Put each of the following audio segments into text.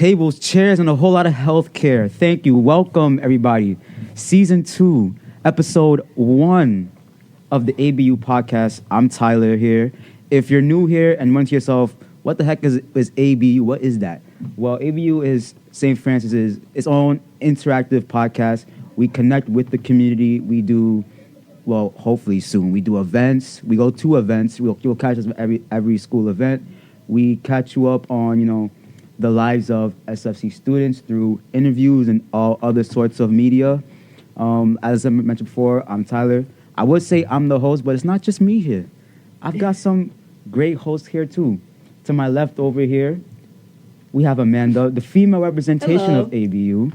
tables, chairs, and a whole lot of healthcare. Thank you. Welcome, everybody. Season 2, episode 1 of the ABU podcast. I'm Tyler here. If you're new here and wondering to yourself, what the heck is ABU? What is that? Well, ABU is St. Francis's its own interactive podcast. We connect with the community. We do, well, hopefully soon, we do events. We go to events. You'll catch us at every school event. We catch you up on, the lives of SFC students through interviews and all other sorts of media. As I mentioned before, I'm Tyler. I would say I'm the host, but it's not just me here. I've got some great hosts here too. To my left over here, we have Amanda, the female representation of ABU.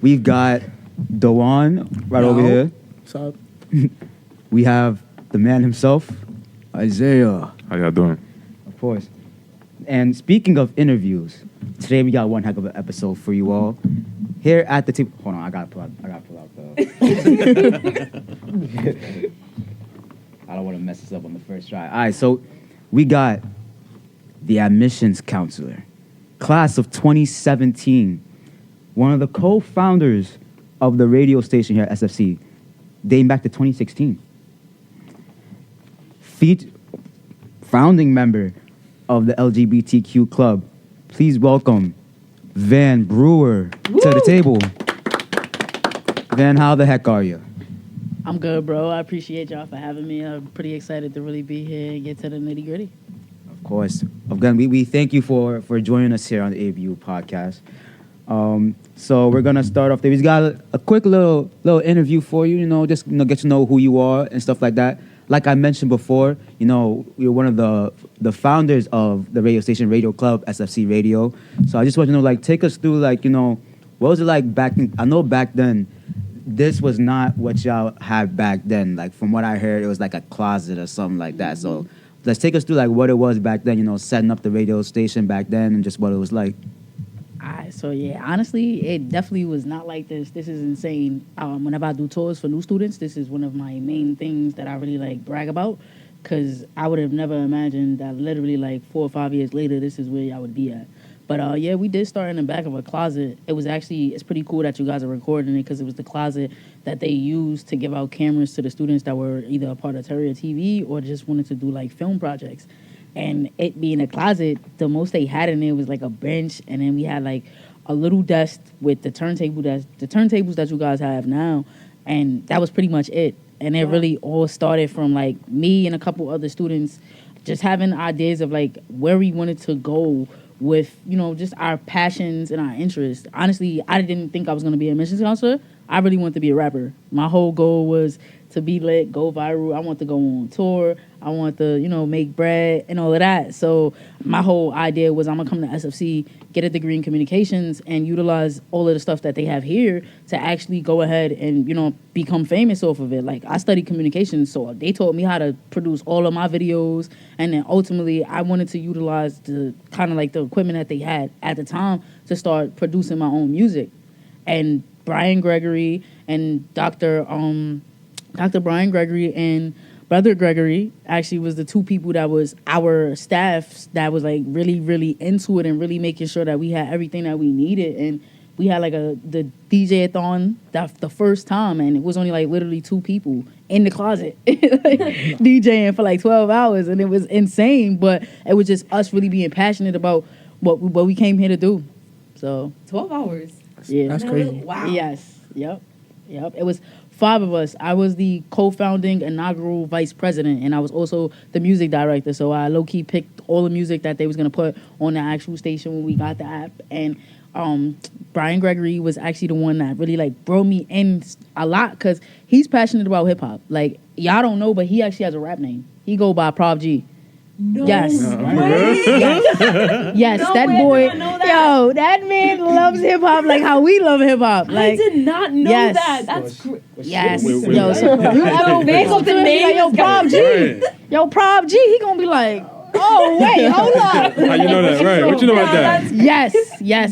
We've got Dewan right over here. What's up? We have the man himself, Isaiah. How y'all doing? Of course. And speaking of interviews, today we got one heck of an episode for you all. Here at the table, hold on, I gotta pull out the. I don't want to mess this up on the first try. All right, so we got the admissions counselor, class of 2017, one of the co-founders of the radio station here at SFC, dating back to 2016. Founding member of the LGBTQ Club. Please welcome Vann Brewer to the table. Vann, how the heck are you? I'm good, bro. I appreciate y'all for having me. I'm pretty excited to really be here and get to the nitty gritty. Of course. Again, we thank you for joining us here on the ABU podcast. So we're gonna start off there. We've got a quick little interview for you. Just get to know who you are and stuff like that. Like I mentioned before, you're one of the founders of the radio station Radio Club, SFC Radio. So I just want to know, take us through, what was it like back then? I know back then, this was not what y'all had back then. From what I heard, it was like a closet or something like that. So let's take us through, what it was back then, setting up the radio station back then and just what it was like. So yeah, honestly, it definitely was not like this. This is insane. Whenever I do tours for new students, this is one of my main things that I really brag about, because I would have never imagined that literally 4 or 5 years later, this is where I would be at. But yeah, we did start in the back of a closet. It's pretty cool that you guys are recording it, because it was the closet that they used to give out cameras to the students that were either a part of Terrier TV or just wanted to do film projects. And it being a closet, the most they had in there was a bench, and then we had a little desk with the turntables that you guys have now, and that was pretty much it. And it really all started from me and a couple other students just having ideas of where we wanted to go with just our passions and our interests. Honestly, I didn't think I was going to be a admissions counselor. I really wanted to be a rapper. My whole goal was to be lit, go viral. I want to go on tour. I want to, make bread and all of that. So my whole idea was I'm going to come to SFC, get a degree in communications, and utilize all of the stuff that they have here to actually go ahead and, become famous off of it. I studied communications, so they taught me how to produce all of my videos. And then ultimately, I wanted to utilize the kind of the equipment that they had at the time to start producing my own music. And Brian Gregory and Dr. Brian Gregory and Brother Gregory actually was the two people that was our staff that was really, really into it and really making sure that we had everything that we needed. And we had the DJ-a-thon the first time, and it was only literally 2 people in the closet DJing for 12 hours, and it was insane. But it was just us really being passionate about what we came here to do. So 12 hours. Yeah, that's crazy. Wow. Yes. Yep. It was 5 of us. I was the co-founding inaugural vice president, and I was also the music director. So I low-key picked all the music that they was going to put on the actual station when we got the app. And Brian Gregory was actually the one that really brought me in a lot, because he's passionate about hip-hop. Y'all don't know, but he actually has a rap name. He go by Prof G. No yes. way. Yes, no that way, boy. I did not know that. Yo, that man loves hip hop how we love hip hop. I did not know yes. that. That's crazy. Yes. Wait. Yo, so you Big up the name. yo, Prof G. Yo, Prof G. He gonna be like, Oh, wait, hold up. How you know that? Right. What you know about that? Yes.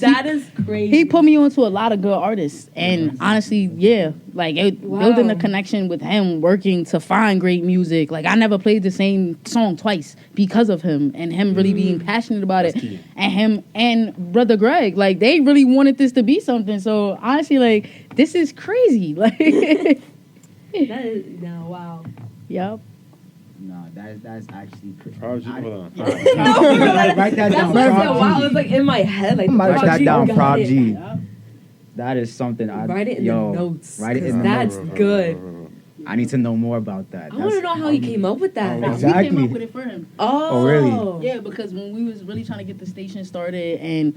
That is crazy. He put me onto a lot of good artists. And honestly, yeah, like building a connection with him, working to find great music. Like I never played the same song twice because of him and him really being passionate about it. Key. And him and Brother Greg, like they really wanted this to be something. So honestly, like this is crazy. Like, That is, no, wow. yep. No, that's actually crazy. Prov G, hold on. No, Write that that's down. what I said. Prov Wow, G. it's like in my head. Like, Write that down, Prov Prov G. Yep. That is something Write it in the notes. Write it 'cause in the that's notes. good. I need to know more about that. I want to know how he came up with that. Oh, We came Exactly. up with it for him. Oh, really? Yeah, because when we was really trying to get the station started, and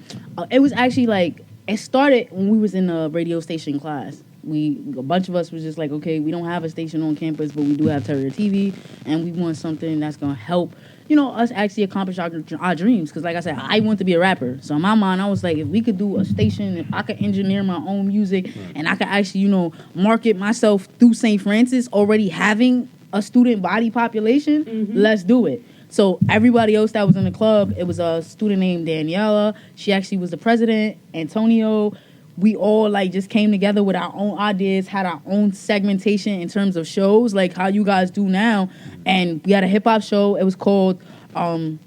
it was actually like it started when we was in a radio station class. A bunch of us was just like, okay, we don't have a station on campus, but we do have Terrier TV, and we want something that's gonna help, us actually accomplish our dreams. Because like I said, I want to be a rapper, so in my mind, I was like, if we could do a station, if I could engineer my own music, and I could actually, market myself through St. Francis, already having a student body population, let's do it. So everybody else that was in the club, it was a student named Daniela. She actually was the president. Antonio. We all like just came together with our own ideas, had our own segmentation in terms of shows, like how you guys do now. And we had a hip hop show. It was called Jamira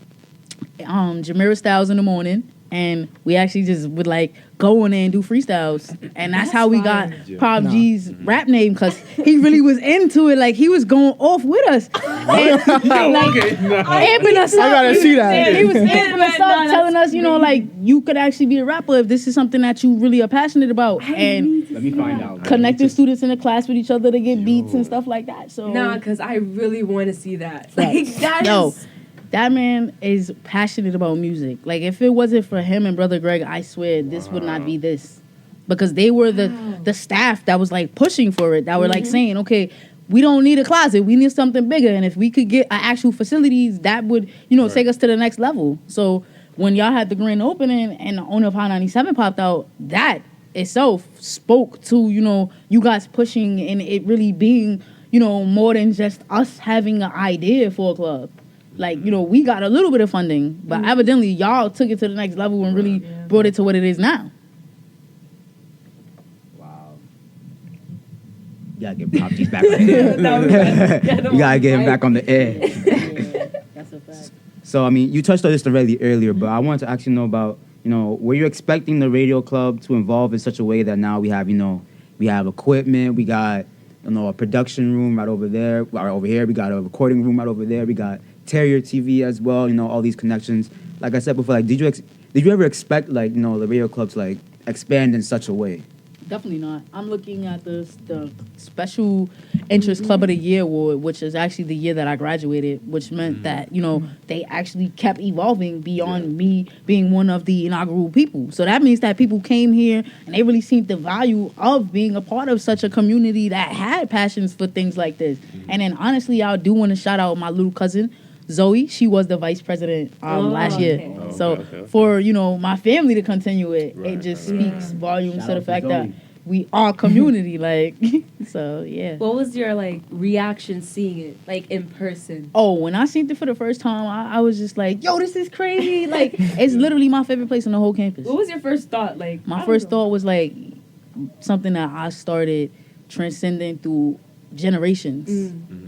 Styles in the Morning. And we actually just would like go in there and do freestyles. And that's how we got Prov G's rap name, because he really was into it. Like he was going off with us. And, amping us up. I gotta see that. He was amping us up, telling us, like you could actually be a rapper if this is something that you really are passionate about. And Let me find out. connecting students in the class with each other to get beats and stuff like that. So Nah, because I really want to see that. Like, that Yo, is... that man is passionate about music. Like, if it wasn't for him and Brother Greg, I swear this would not be this. Because they were the staff that was, like, pushing for it. That were, like, saying, okay, we don't need a closet. We need something bigger. And if we could get actual facilities, that would, take us to the next level. So when y'all had the grand opening and the owner of High 97 popped out, that itself spoke to, you guys pushing and it really being, more than just us having an idea for a club. Like, we got a little bit of funding, but evidently y'all took it to the next level and really brought it to what it is now. Wow. You gotta get Prov G's back on the air. You gotta get him back on the air. That's a fact. So, I mean, you touched on this already earlier, but I wanted to actually know about, were you expecting the radio club to evolve in such a way that now we have, we have equipment, we got, a production room right over there, right over here, we got a recording room right over there, we got Terrier TV as well, all these connections. Like I said before, like, did you ever expect, like, the radio club to, like, expand in such a way? Definitely not. I'm looking at the Special Interest Club of the Year award, which is actually the year that I graduated, which meant that, they actually kept evolving beyond me being one of the inaugural people. So that means that people came here and they really seen the value of being a part of such a community that had passions for things like this. And then honestly, I do want to shout out my little cousin, Zoe. She was the vice president last year. Okay. Oh, So okay. for, my family to continue it, it just speaks volumes Shout to the out to fact that Zoe. we are community, like, so yeah. What was your, like, reaction seeing it, like, in person? Oh, when I seen it for the first time, I was just like, yo, this is crazy. Like, it's literally my favorite place on the whole campus. What was your first thought? Like, My first thought was like something that I started transcending through generations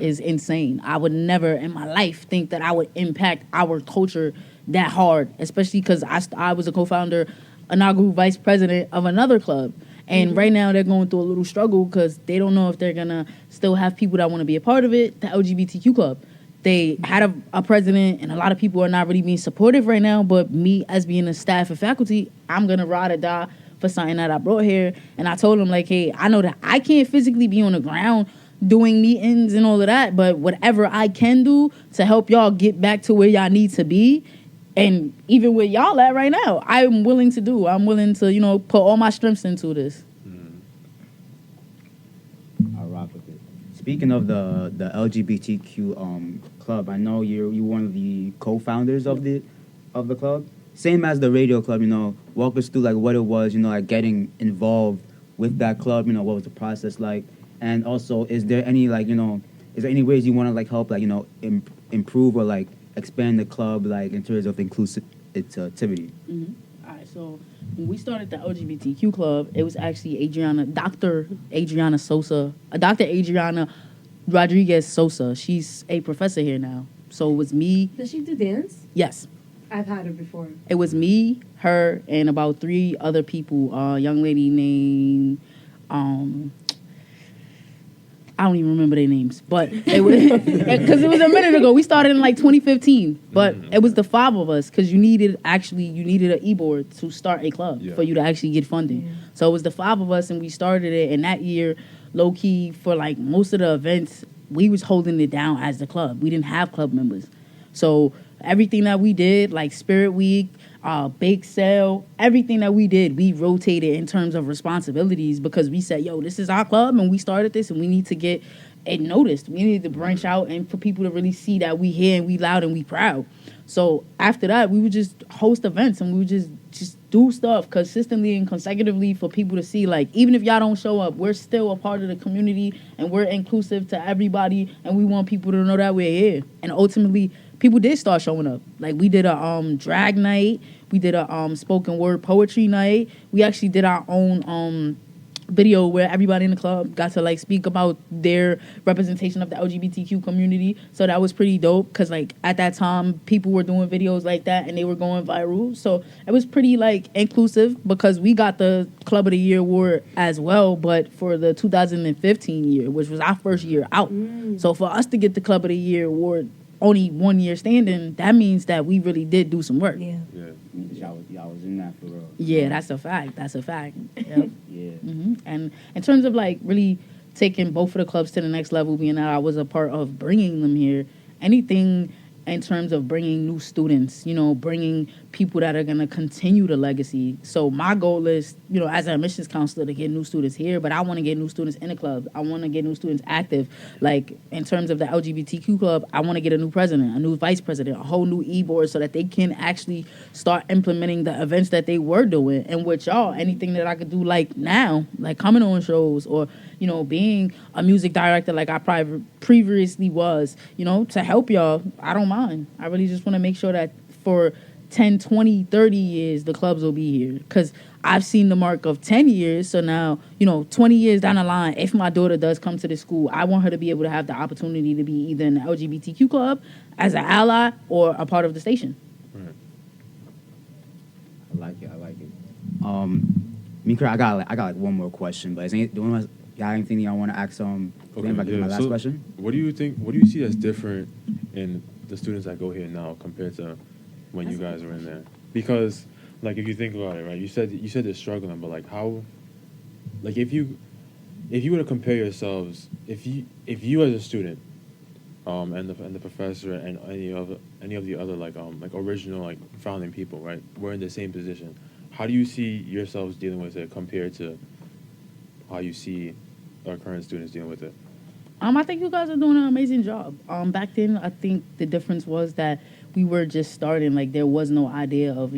is insane. I would never in my life think that I would impact our culture that hard, especially because I was a co-founder, inaugural vice president of another club. And right now they're going through a little struggle because they don't know if they're going to still have people that want to be a part of it, the LGBTQ Club. They had a president, and a lot of people are not really being supportive right now, but me as being a staff and faculty, I'm going to ride or die for something that I brought here. And I told them, like, hey, I know that I can't physically be on the ground doing meetings and all of that, but whatever I can do to help y'all get back to where y'all need to be, and even where y'all at right now, I'm willing to do. I'm willing to, put all my strengths into this. I'll rock with it. Speaking of the LGBTQ club, I know you're one of the co-founders of the club. Same as the radio club, walk us through like what it was, like getting involved with that club. What was the process like? And also, is there any like is there any ways you want to like help like improve or like expand the club like in terms of inclusivity? All right, so when we started the LGBTQ club, it was actually Dr. Adriana Rodriguez Sosa. She's a professor here now. So it was me. Does she do dance? Yes. I've had her before. It was me, her, and about 3 other people. A young lady named, I don't even remember their names, but it was because it was a minute ago. We started in like 2015, but it was the 5 of us because you needed an e-board to start a club for you to actually get funding. Yeah. So it was the 5 of us, and we started it. And that year, low key for like most of the events, we was holding it down as the club. We didn't have club members, so everything that we did, like Spirit Week, bake sale, everything that we did, we rotated in terms of responsibilities because we said, yo, this is our club and we started this and we need to get it noticed. We need to branch out and for people to really see that we here and we loud and we proud. So after that, we would just host events and we would just do stuff consistently and consecutively for people to see, like, even if y'all don't show up, we're still a part of the community and we're inclusive to everybody and we want people to know that we're here. And ultimately, people did start showing up. Like, we did a drag night. We did a spoken word poetry night. We actually did our own video where everybody in the club got to, like, speak about their representation of the LGBTQ community. So that was pretty dope because, like, at that time, people were doing videos like that and they were going viral. So it was pretty, like, inclusive because we got the Club of the Year award as well, but for the 2015 year, which was our first year out. So for us to get the Club of the Year award only 1 year standing, that means that we really did do some work. Yeah. Y'all was in that for real. Yeah, that's a fact. Yep. Yeah. And in terms of like really taking both of the clubs to the next level, being that I was a part of bringing them here, anything in terms of bringing new students, bringing people that are going to continue the legacy. So my goal is, as an admissions counselor, to get new students here, but I want to get new students in the club. I want to get new students active. Like, in terms of the LGBTQ club, I want to get a new president, a new vice president, a whole new e-board so that they can actually start implementing the events that they were doing. And with y'all, anything that I could do like now, like coming on shows or, being a music director like I previously was, to help y'all, I don't mind. I really just want to make sure that for 10, 20, 30 years, the clubs will be here. Because I've seen the mark of 10 years. So now, 20 years down the line, if my daughter does come to the school, I want her to be able to have the opportunity to be either in the LGBTQ club as an ally or a part of the station. Right. I like it. Mikra, I got one more question, but y'all anything y'all want to ask? My last question. What do you think? What do you see as different in the students that go here now compared to when you guys were in there? Because, like, if you think about it, right? You said they're struggling, but like how, like if you were to compare yourselves, if you as a student, and the professor and any of the other like original like founding people, right, were in the same position, how do you see yourselves dealing with it compared to how you see our current students dealing with it? I think you guys are doing an amazing job. Back then, I think the difference was that we were just starting. Like, there was no idea of,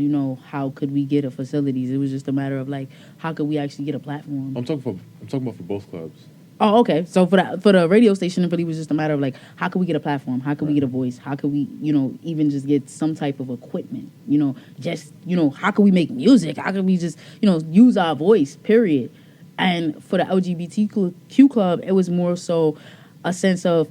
how could we get a facilities. It was just a matter of, like, how could we actually get a platform. I'm talking about for both clubs. Oh, okay. So for the radio station, it really was just a matter of, like, how could we get a platform? How could we get a voice? How could we, even just get some type of equipment? How could we make music? How could we just, use our voice, period? And for the LGBTQ club, it was more so a sense of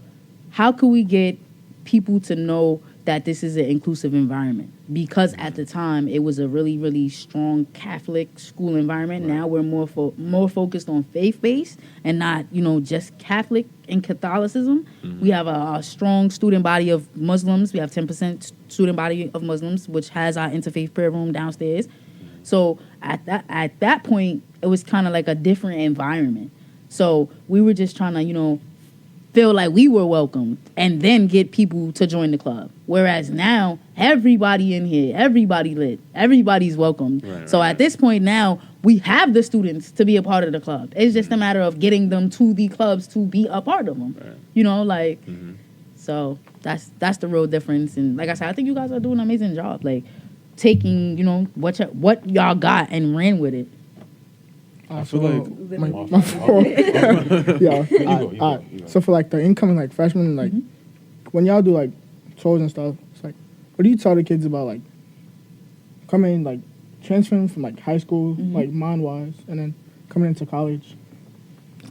how could we get people to know that this is an inclusive environment? Because at the time, it was a really, really strong Catholic school environment. Right. Now we're more focused on faith-based and not, just Catholic and Catholicism. Mm-hmm. We have a strong student body of Muslims. We have 10% student body of Muslims, which has our interfaith prayer room downstairs. So at that point, it was kind of like a different environment. So we were just trying to, feel like we were welcome and then get people to join the club. Whereas now, everybody in here, everybody lit, everybody's welcome. Right, so at this point now, we have the students to be a part of the club. It's just a matter of getting them to the clubs to be a part of them. Right. So that's the real difference. And like I said, I think you guys are doing an amazing job. Like, taking, what y'all got and ran with it. I feel like my fault. Yeah. So for like the incoming like freshmen, like when y'all do like tours and stuff. It's like, what do you tell the kids about like coming, like transferring from like high school, like mind wise, and then coming into college?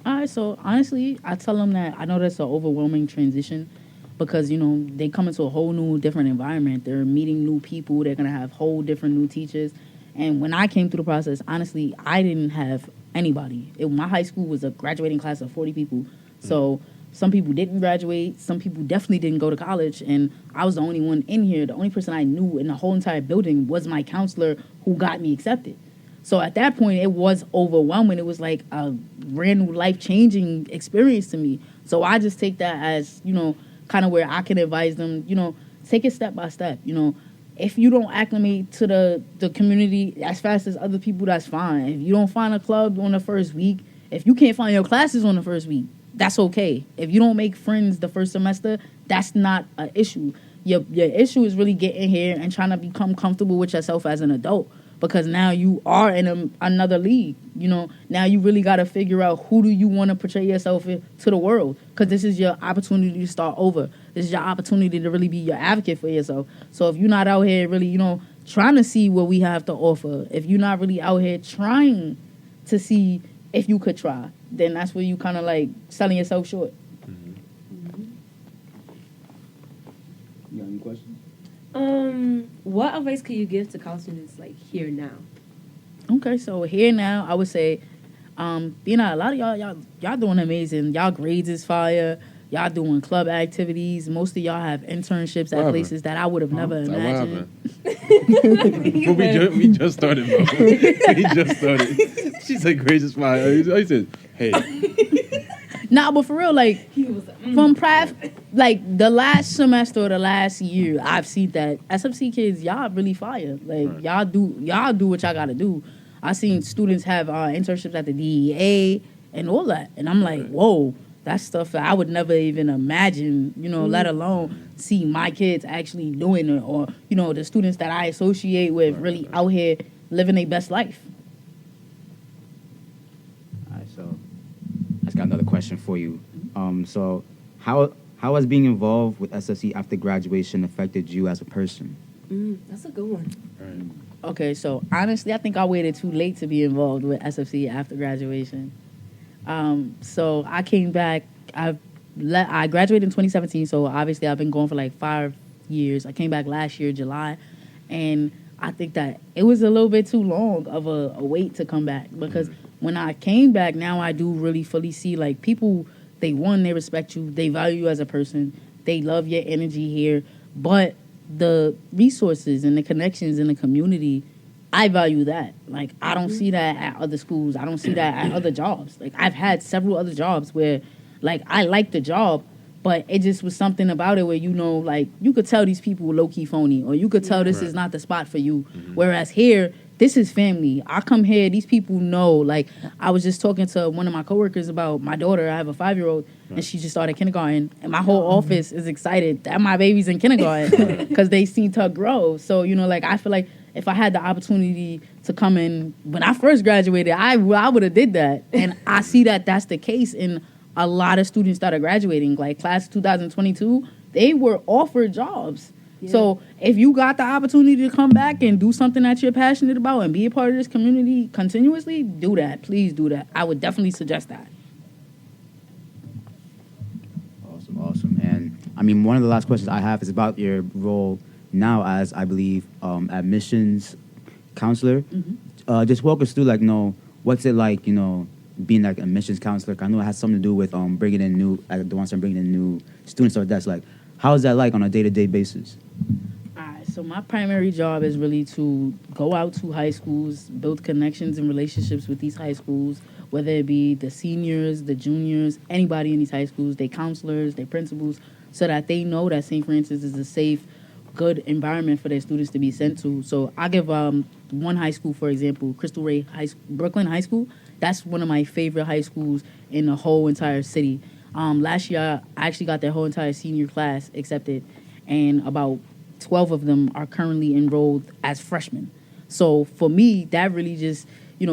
All right, so honestly, I tell them that I know that's an overwhelming transition because, you know, they come into a whole new different environment. They're meeting new people. They're going to have whole different new teachers. And when I came through the process, honestly, I didn't have anybody. My high school was a graduating class of 40 people. So some people didn't graduate. Some people definitely didn't go to college. And I was the only one in here. The only person I knew in the whole entire building was my counselor who got me accepted. So at that point, it was overwhelming. It was like a brand new life-changing experience to me. So I just take that as, you know, kind of where I can advise them, you know, take it step by step. You know, if you don't acclimate to the community as fast as other people, that's fine. If you don't find a club on the first week, if you can't find your classes on the first week, that's okay. If you don't make friends the first semester, that's not an issue. Your issue is really getting here and trying to become comfortable with yourself as an adult. Because now you are in another league, you know. Now you really got to figure out who do you want to portray yourself to the world. Because this is your opportunity to start over. This is your opportunity to really be your advocate for yourself. So if you're not out here really, you know, trying to see what we have to offer, if you're not really out here trying to see if you could try, then that's where you kind of like selling yourself short. You got any questions? What advice could you give to college students like here now? Okay, so here now, I would say, you know, a lot of y'all doing amazing. Y'all grades is fire. Y'all doing club activities. Most of y'all have internships at places that I would have never imagined. We just started, bro. We just started. She said grades is fire. I said, hey. Nah, but for real, like, from like, the last semester or the last year, I've seen that SFC kids, y'all really fire. Like, Right. y'all do what y'all gotta do. I seen students have internships at the DEA and all that. And I'm like, whoa, that's stuff that I would never even imagine, you know, let alone see my kids actually doing it, or, you know, the students that I associate with really out here living their best life. All right, so I just got another question for you. So how has being involved with SFC after graduation affected you as a person? That's a good one. Right. Okay, so honestly, I think I waited too late to be involved with SFC after graduation. So I came back. I graduated in 2017, so obviously I've been going for like 5 years. I came back last year, July, and I think that it was a little bit too long of a wait to come back, because when I came back, now I do really fully see like people, they respect you, they value you as a person, they love your energy here, but the resources and the connections in the community, I value that. Like, I don't see that at other schools. I don't see that at other jobs. Like, I've had several other jobs where, like, I liked the job, but it just was something about it where, you know, like, you could tell these people were low-key phony, or you could tell this is not the spot for you. Whereas here, this is family. I come here, these people know. Like, I was just talking to one of my coworkers about my daughter. I have a 5-year-old, and she just started kindergarten. And my whole office is excited that my baby's in kindergarten because they seen her grow. So, you know, like, I feel like if I had the opportunity to come in when I first graduated, I would have did that. And I see that that's the case in a lot of students that are graduating. Like, class 2022, they were offered jobs. Yeah. So if you got the opportunity to come back and do something that you're passionate about and be a part of this community continuously, do that. Please do that. I would definitely suggest that. Awesome. And I mean, one of the last questions I have is about your role now as, I believe, admissions counselor. Just walk us through, like, you know, what's it like, you know, being like admissions counselor? I know it has something to do with bringing in new, the ones that are bringing in new students. Or that's like, how is that like on a day-to-day basis? All right, so my primary job is really to go out to high schools, build connections and relationships with these high schools, whether it be the seniors, the juniors, anybody in these high schools, their counselors, their principals, so that they know that St. Francis is a safe, good environment for their students to be sent to. So I give one high school, for example, Crystal Ray Brooklyn High School. That's one of my favorite high schools in the whole entire city. Last year, I actually got their whole entire senior class accepted, and about 12 of them are currently enrolled as freshmen. So for me, that really just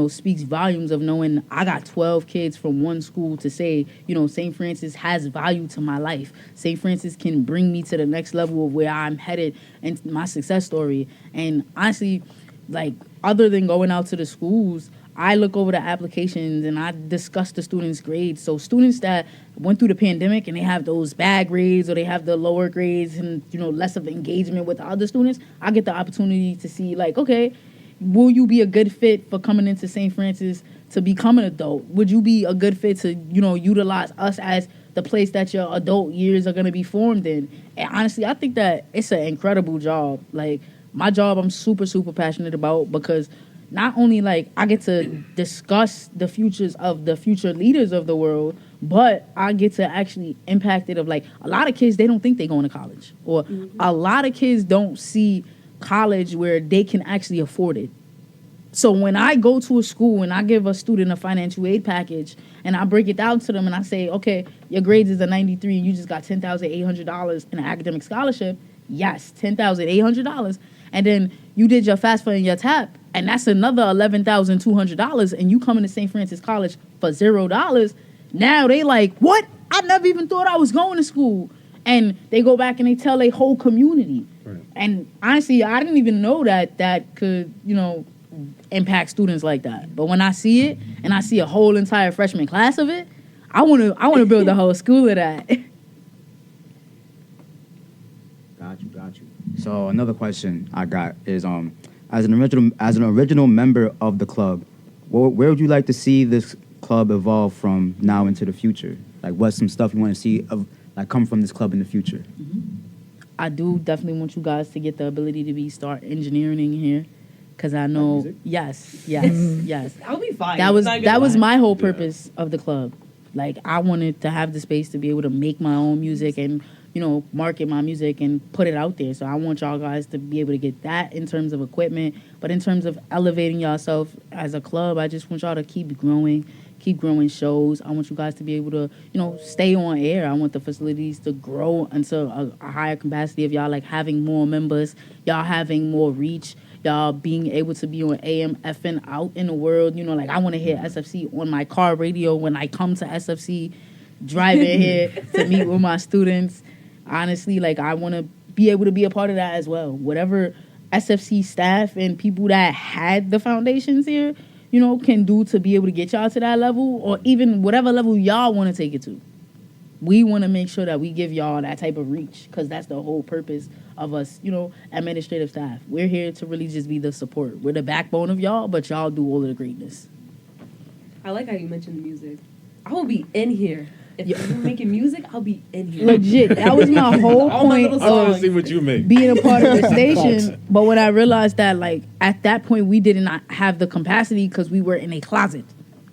speaks volumes of knowing I got 12 kids from one school to say, St. Francis has value to my life. St. Francis can bring me to the next level of where I'm headed and my success story. And honestly, like, other than going out to the schools, I look over the applications and I discuss the students' grades. So students that went through the pandemic and they have those bad grades or they have the lower grades and, less of engagement with the other students, I get the opportunity to see, like, okay, will you be a good fit for coming into St. Francis to become an adult? Would you be a good fit to, utilize us as the place that your adult years are going to be formed in? And honestly, I think that it's an incredible job. Like, my job, I'm super, super passionate about because not only, like, I get to discuss the futures of the future leaders of the world, but I get to actually impact it of, like, a lot of kids, they don't think they're going to college. Or a lot of kids don't see college where they can actually afford it. So when I go to a school and I give a student a financial aid package and I break it down to them and I say, okay, your grades is a 93 and you just got $10,800 in an academic scholarship. Yes, $10,800. And then you did your FAFSA and your TAP, and that's another $11,200, and you come into St. Francis College for $0. Now they like, what? I never even thought I was going to school. And they go back and they tell their whole community. Right. And honestly, I didn't even know that could, impact students like that. But when I see it and I see a whole entire freshman class of it, I want to build a whole school of that. Got you. So another question I got is, as an original member of the club, where would you like to see this club evolve from now into the future? Like, what's some stuff you want to see come from this club in the future? I do definitely want you guys to get the ability to start engineering in here, because I know, yes. That would be fine. That was my whole purpose of the club. Like, I wanted to have the space to be able to make my own music and, market my music and put it out there. So I want y'all guys to be able to get that in terms of equipment. But in terms of elevating yourself as a club, I just want y'all to keep growing shows. I want you guys to be able to, stay on air. I want the facilities to grow until a higher capacity of y'all, like, having more members, y'all having more reach, y'all being able to be on AM, FM out in the world. I want to hear SFC on my car radio when I come to SFC, driving here to meet with my students. Honestly, like, I want to be able to be a part of that as well. Whatever SFC staff and people that had the foundations here, can do to be able to get y'all to that level, or even whatever level y'all want to take it to. We want to make sure that we give y'all that type of reach, because that's the whole purpose of us, administrative staff. We're here to really just be the support. We're the backbone of y'all, but y'all do all of the greatness. I like how you mentioned the music. I will be in here. If you're making music, I'll be in here. Legit. That was my whole point I want to see what you make. Being a part of the station. But when I realized that, like, at that point, we did not have the capacity because we were in a closet.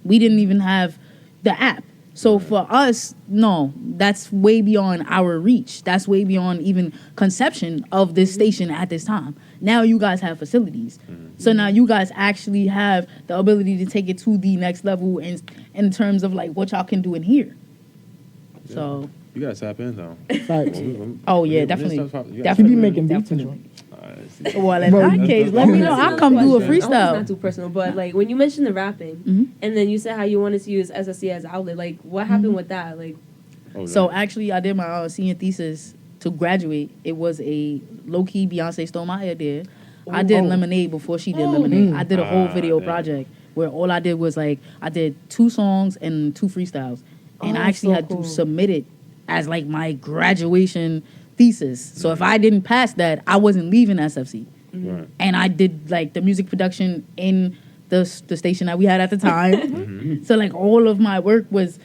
We didn't even have the app. So for us, no, that's way beyond our reach. That's way beyond even conception of this station at this time. Now you guys have facilities. So now you guys actually have the ability to take it to the next level in terms of, like, what y'all can do in here. Yeah. So you guys tap in though. Oh yeah, definitely. Definitely be making beats and joint. Well, in that case, let me know. I'll come do a freestyle. Not too personal, but like when you mentioned the rapping, and then you said how you wanted to use SFC as an outlet. Like, what happened with that? Like, so actually, I did my senior thesis to graduate. It was a low key Beyonce stole my idea. I did Lemonade before she did Lemonade. I did a whole video project where all I did was, like, I did 2 songs and 2 freestyles. And I actually had to submit it as, like, my graduation thesis. So if I didn't pass that, I wasn't leaving SFC. Right. And I did, like, the music production in the station that we had at the time. So, like, all of my work was,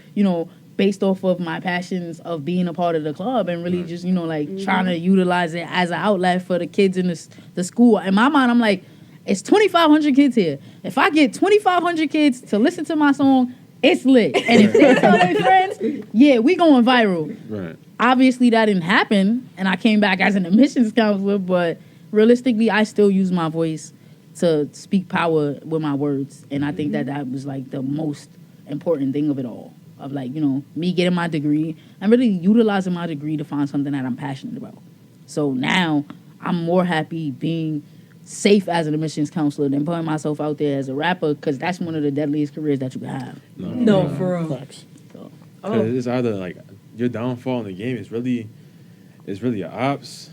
based off of my passions of being a part of the club and really just, trying to utilize it as an outlet for the kids in the school. In my mind, I'm like, it's 2,500 kids here. If I get 2,500 kids to listen to my song, it's lit. And if they tell their friends, yeah, we going viral. Right. Obviously, that didn't happen, and I came back as an admissions counselor, but realistically, I still use my voice to speak power with my words, and I think that was, like, the most important thing of it all, of, like, me getting my degree and really utilizing my degree to find something that I'm passionate about. So now I'm more happy being safe as an admissions counselor than putting myself out there as a rapper, because that's one of the deadliest careers that you can have. No, for real. Facts. So, Oh, It's either like your downfall in the game is really your ops.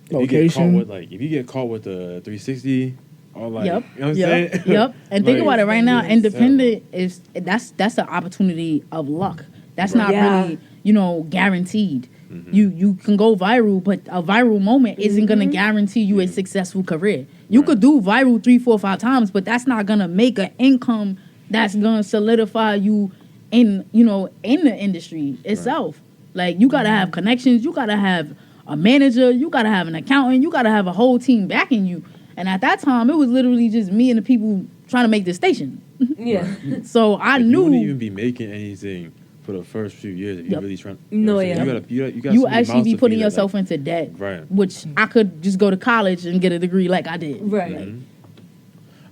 If you get caught Location. with if you get caught with the 360 or like yep, you know what I'm yep, saying? yep. And think Like, about it right now. it's Independent is that's an opportunity of luck. That's Right. not Yeah. really guaranteed. You can go viral, but a viral moment isn't gonna guarantee you a successful career. You Right. could do viral 3, 4, 5 times, but that's not gonna make an income that's gonna solidify you in in the industry itself. Like, you gotta have connections, you gotta have a manager, you gotta have an accountant, you gotta have a whole team backing you. And at that time, it was literally just me and the people trying to make this station. yeah. So I you wouldn't knew even be making anything for the first few years if you Yep. really trying. No, You yeah. gotta you so many actually mouths be to putting feed that, yourself into debt, Right. which I could just go to college and get a degree like I did. Right. Like,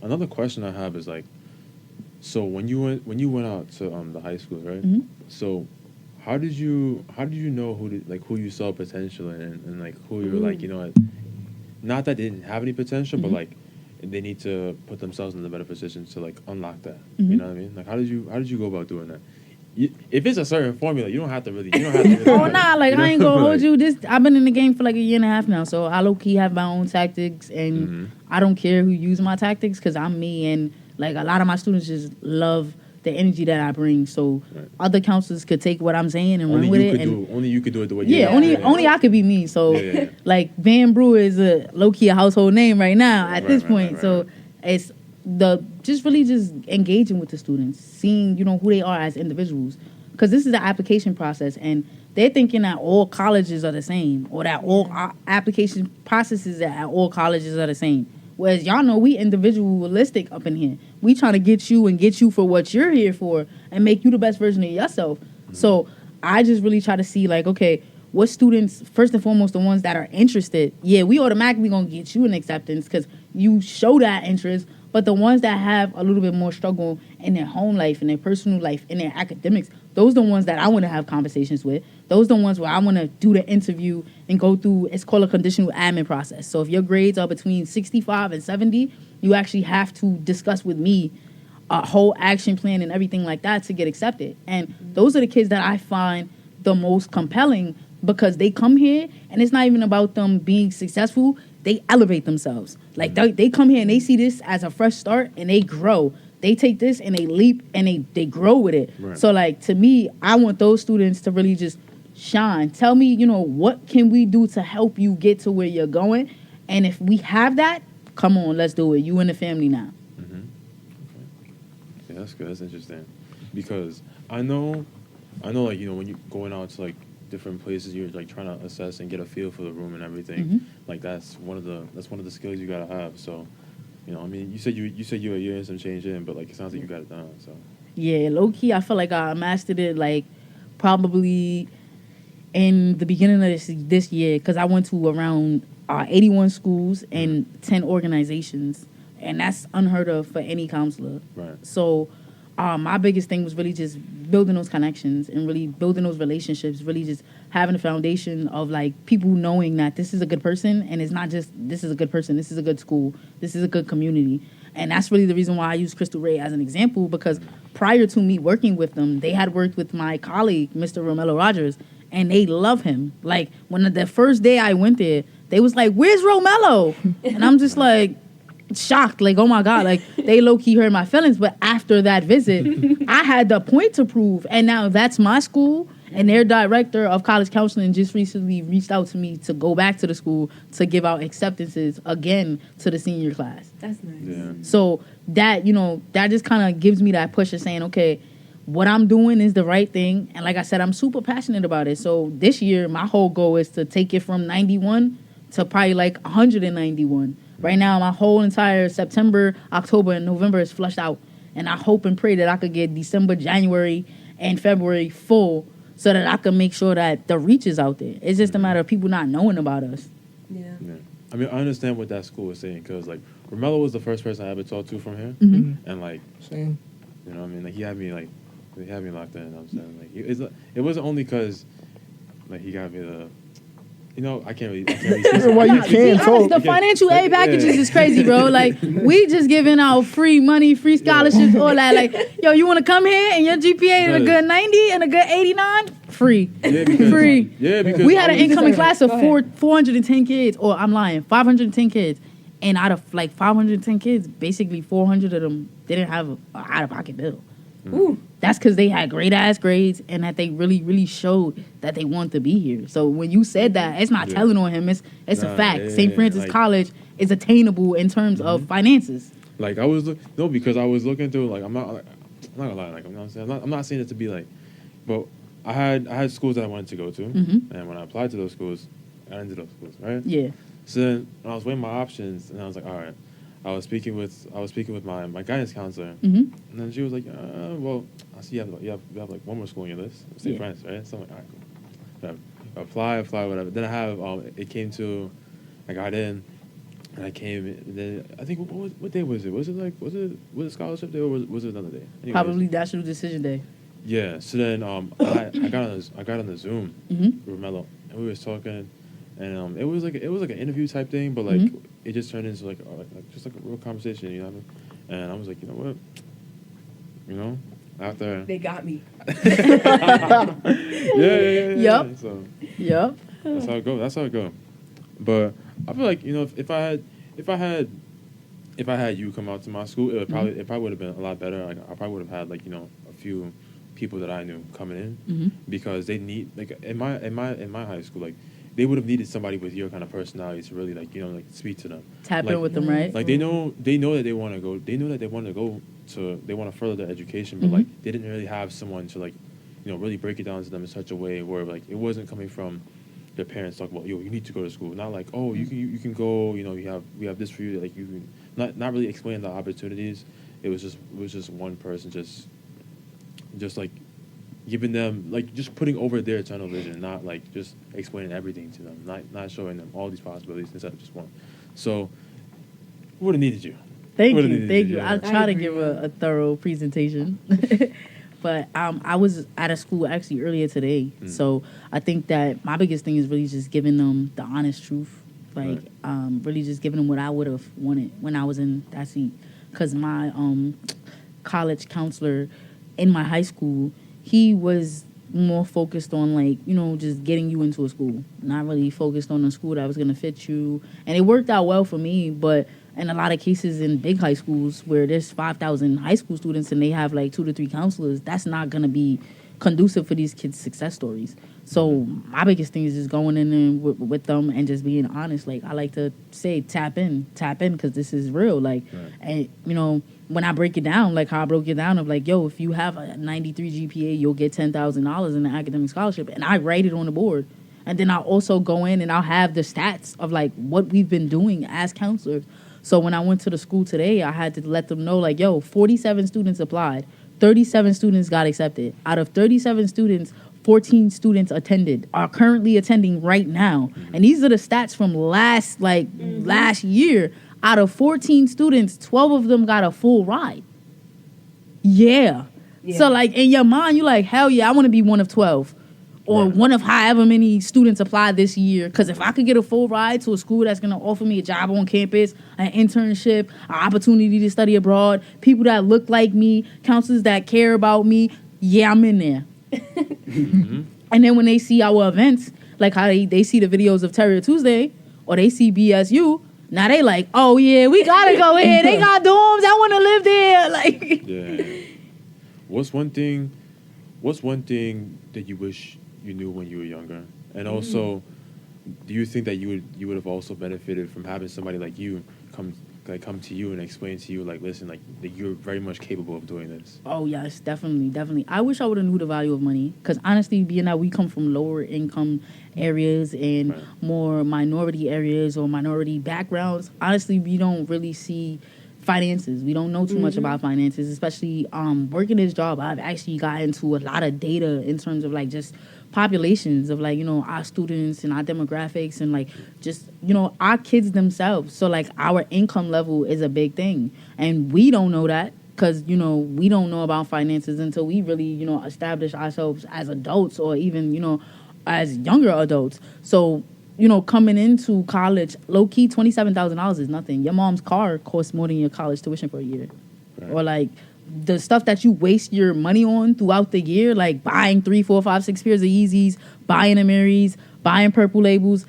Another question I have is like, so when you went out to the high school, right? Mhm. So how did you know who you saw potential in, and like who you were like, not that they didn't have any potential, but like they need to put themselves in the better position to like unlock that. You know what I mean? Like how did you go about doing that? If it's a certain formula, you don't have to really. oh nah, like I ain't gonna hold Like, you. I've been in the game for like a year and a half now, so I low key have my own tactics, and I don't care who use my tactics because I'm me, and like a lot of my students just love the energy that I bring. So Right. other counselors could take what I'm saying and Only run with you it. could And only you could do it the way you yeah, do. only I could be me. So Yeah. like Vann Brewer is a low key a household name right now at Right, this right, point. right, So right. it's just really engaging with the students, seeing who they are as individuals, because this is the application process, and they're thinking that all colleges are the same, or that all application processes at all colleges are the same. Whereas y'all know we individualistic up in here. We trying to get you for what you're here for and make you the best version of yourself. So I just really try to see like, okay, what students, first and foremost, the ones that are interested, yeah, we automatically gonna get you an acceptance because you show that interest. But the ones that have a little bit more struggle in their home life, in their personal life, in their academics, those are the ones that I want to have conversations with. Those are the ones where I want to do the interview and go through, it's called a conditional admin process. So if your grades are between 65 and 70, you actually have to discuss with me a whole action plan and everything like that to get accepted. And those are the kids that I find the most compelling because they come here and it's not even about them being successful. They elevate themselves. Like they come here and they see this as a fresh start and they grow. They take this and they leap and they grow with it. Right. So like to me, I want those students to really just shine. Tell me, what can we do to help you get to where you're going? And if we have that, come on, let's do it. You and the family now. Yeah, that's good. That's interesting, because I know, like when you're going out to like different places, you're like trying to assess and get a feel for the room and everything. Like that's one of the skills you gotta have. So, I mean, you said you were a year and some change in, but like it sounds like you got it done. So Yeah, low key, I feel like I mastered it like probably in the beginning of this year because I went to around 81 schools and 10 organizations, and that's unheard of for any counselor. right. So my biggest thing was really just building those connections and really building those relationships, really just having a foundation of like people knowing that this is a good person, and it's not just this is a good person, this is a good school, this is a good community. And that's really the reason why I use Crystal Ray as an example, because prior to me working with them, they had worked with my colleague, Mr. Romello Rogers, and they love him. Like when the first day I went there, they was like, "Where's Romello?" And I'm just like shocked, like, oh my God, like they low-key hurt my feelings. But after that visit, I had the point to prove, and now that's my school, and their director of college counseling just recently reached out to me to go back to the school to give out acceptances again to the senior class. That's nice. Yeah. So that that just kind of gives me that push of saying, okay, what I'm doing is the right thing, and like I said, I'm super passionate about it. So this year my whole goal is to take it from 91 to probably like 191. Right now, my whole entire September, October, and November is flushed out. And I hope and pray that I could get December, January, and February full so that I can make sure that the reach is out there. It's just a matter of people not knowing about us. Yeah. Yeah. I mean, I understand what that school is saying, because like Romello was the first person I ever talked to from here, and like Same. what I mean, like he had me locked in. I'm saying like it wasn't only because like he got me you know, I can't really say Why you something. can't talk? The financial aid Yeah. packages is crazy, bro. Like, we just giving out free money, free scholarships, all that. Like, yo, you want to come here and your GPA is a good 90 and a good 89? Free. Yeah, because, Free. Yeah, because We had an I was- incoming class of Go ahead. 410 kids, or I'm lying, 510 kids. And out of like 510 kids, basically 400 of them didn't have an out-of-pocket bill. Ooh. That's because they had great ass grades and that they really, really showed that they want to be here. So when you said that, it's not Yeah. telling on him. It's a Nah, fact. yeah, St. Francis like- College is attainable in terms of finances. Like I was because I was looking through, like I'm not gonna lie, like I'm not saying it to be like, but I had schools that I wanted to go to, and when I applied to those schools, I got into those schools, right? Yeah. So then when I was weighing my options, and I was like, all right. I was speaking with my guidance counselor, and then she was like, well, I see you have like one more school on your list, St. Yeah. Francis, right? So I'm like, all right, cool. Apply, whatever. Then I have it came to, I got in, and I came. And then I think what day was it? Was it scholarship day or was it another day? Anyways, Probably National Decision Day. yeah. So then I got on the Zoom with Mello, and we was talking, and it was like an interview type thing, but like it just turned into like just like a real conversation, you know what I mean? And I was like, you know what, you know, after They got me. yeah. Yup. So Yup. that's how it go. But I feel like, you know, if I had you come out to my school, it probably would have been a lot better. Like I probably would have had like, you know, a few people that I knew coming in because they need, like in my high school, like they would have needed somebody with your kind of personality to really, like, you know, like speak to them. Tap Like- in with them, right? Like they know that they want to go. They know that they want to go to. They want to further their education, but like they didn't really have someone to, like, you know, really break it down to them in such a way where like it wasn't coming from their parents talking about, yo, you need to go to school. Not like, oh, you can go. You know, we have this for you. Like you can not really explain the opportunities. It was just one person just like giving them, like, just putting over their tunnel vision, not like just explaining everything to them, not showing them all these possibilities instead of just one. So would have needed you. Thank Would've you. needed Thank you, you. yeah. I'll try to agree. give a thorough presentation. But I was at a school actually earlier today. So I think that my biggest thing is really just giving them the honest truth. Like, really just giving them what I would have wanted when I was in that seat. Because my college counselor in my high school, he was more focused on, like, you know, just getting you into a school. Not really focused on a school that was going to fit you. And it worked out well for me, but in a lot of cases in big high schools where there's 5,000 high school students and they have like 2 to 3 counselors, that's not going to be conducive for these kids' success stories. So my biggest thing is just going in there with them and just being honest. Like, I like to say, tap in, because this is real. Like, and, you know, when I break it down, like how I broke it down of like, yo, if you have a 93 GPA, you'll get $10,000 in an academic scholarship. And I write it on the board. And then I'll also go in and I'll have the stats of like what we've been doing as counselors. So when I went to the school today, I had to let them know, like, yo, 47 students applied. 37 students got accepted. Out of 37 students, 14 students are currently attending right now. And these are the stats from last year. Out of 14 students, 12 of them got a full ride. Yeah. So, like, in your mind, you're like, hell yeah, I want to be one of 12. Or one of however many students applied this year. Because if I could get a full ride to a school that's going to offer me a job on campus, an internship, an opportunity to study abroad, people that look like me, counselors that care about me, yeah, I'm in there. And then when they see our events, like how they see the videos of Terrier Tuesday, or they see BSU, now they like, oh yeah, we got to go here. They got dorms. I want to live there. Like, Yeah. What's one thing that you wish you knew when you were younger? And also, do you think that you would have also benefited from having somebody like you come to you and explain to you, like, listen, like, that you're very much capable of doing this? oh yes, definitely. I wish I would have knew the value of money, because honestly, being that we come from lower income areas and more minority areas or minority backgrounds, honestly, we don't really see finances. We don't know too much about finances, especially working this job. I've actually got into a lot of data in terms of like just populations of, like, you know, our students and our demographics and like just, you know, our kids themselves. So like our income level is a big thing, and we don't know that because, you know, we don't know about finances until we really, you know, establish ourselves as adults or even, you know, as younger adults. So coming into college, low key, $27,000 is nothing. Your mom's car costs more than your college tuition for a year, Right. or like the stuff that you waste your money on throughout the year, like buying 3, 4, 5, 6 pairs of Yeezys, buying Amiris, buying Purple Labels,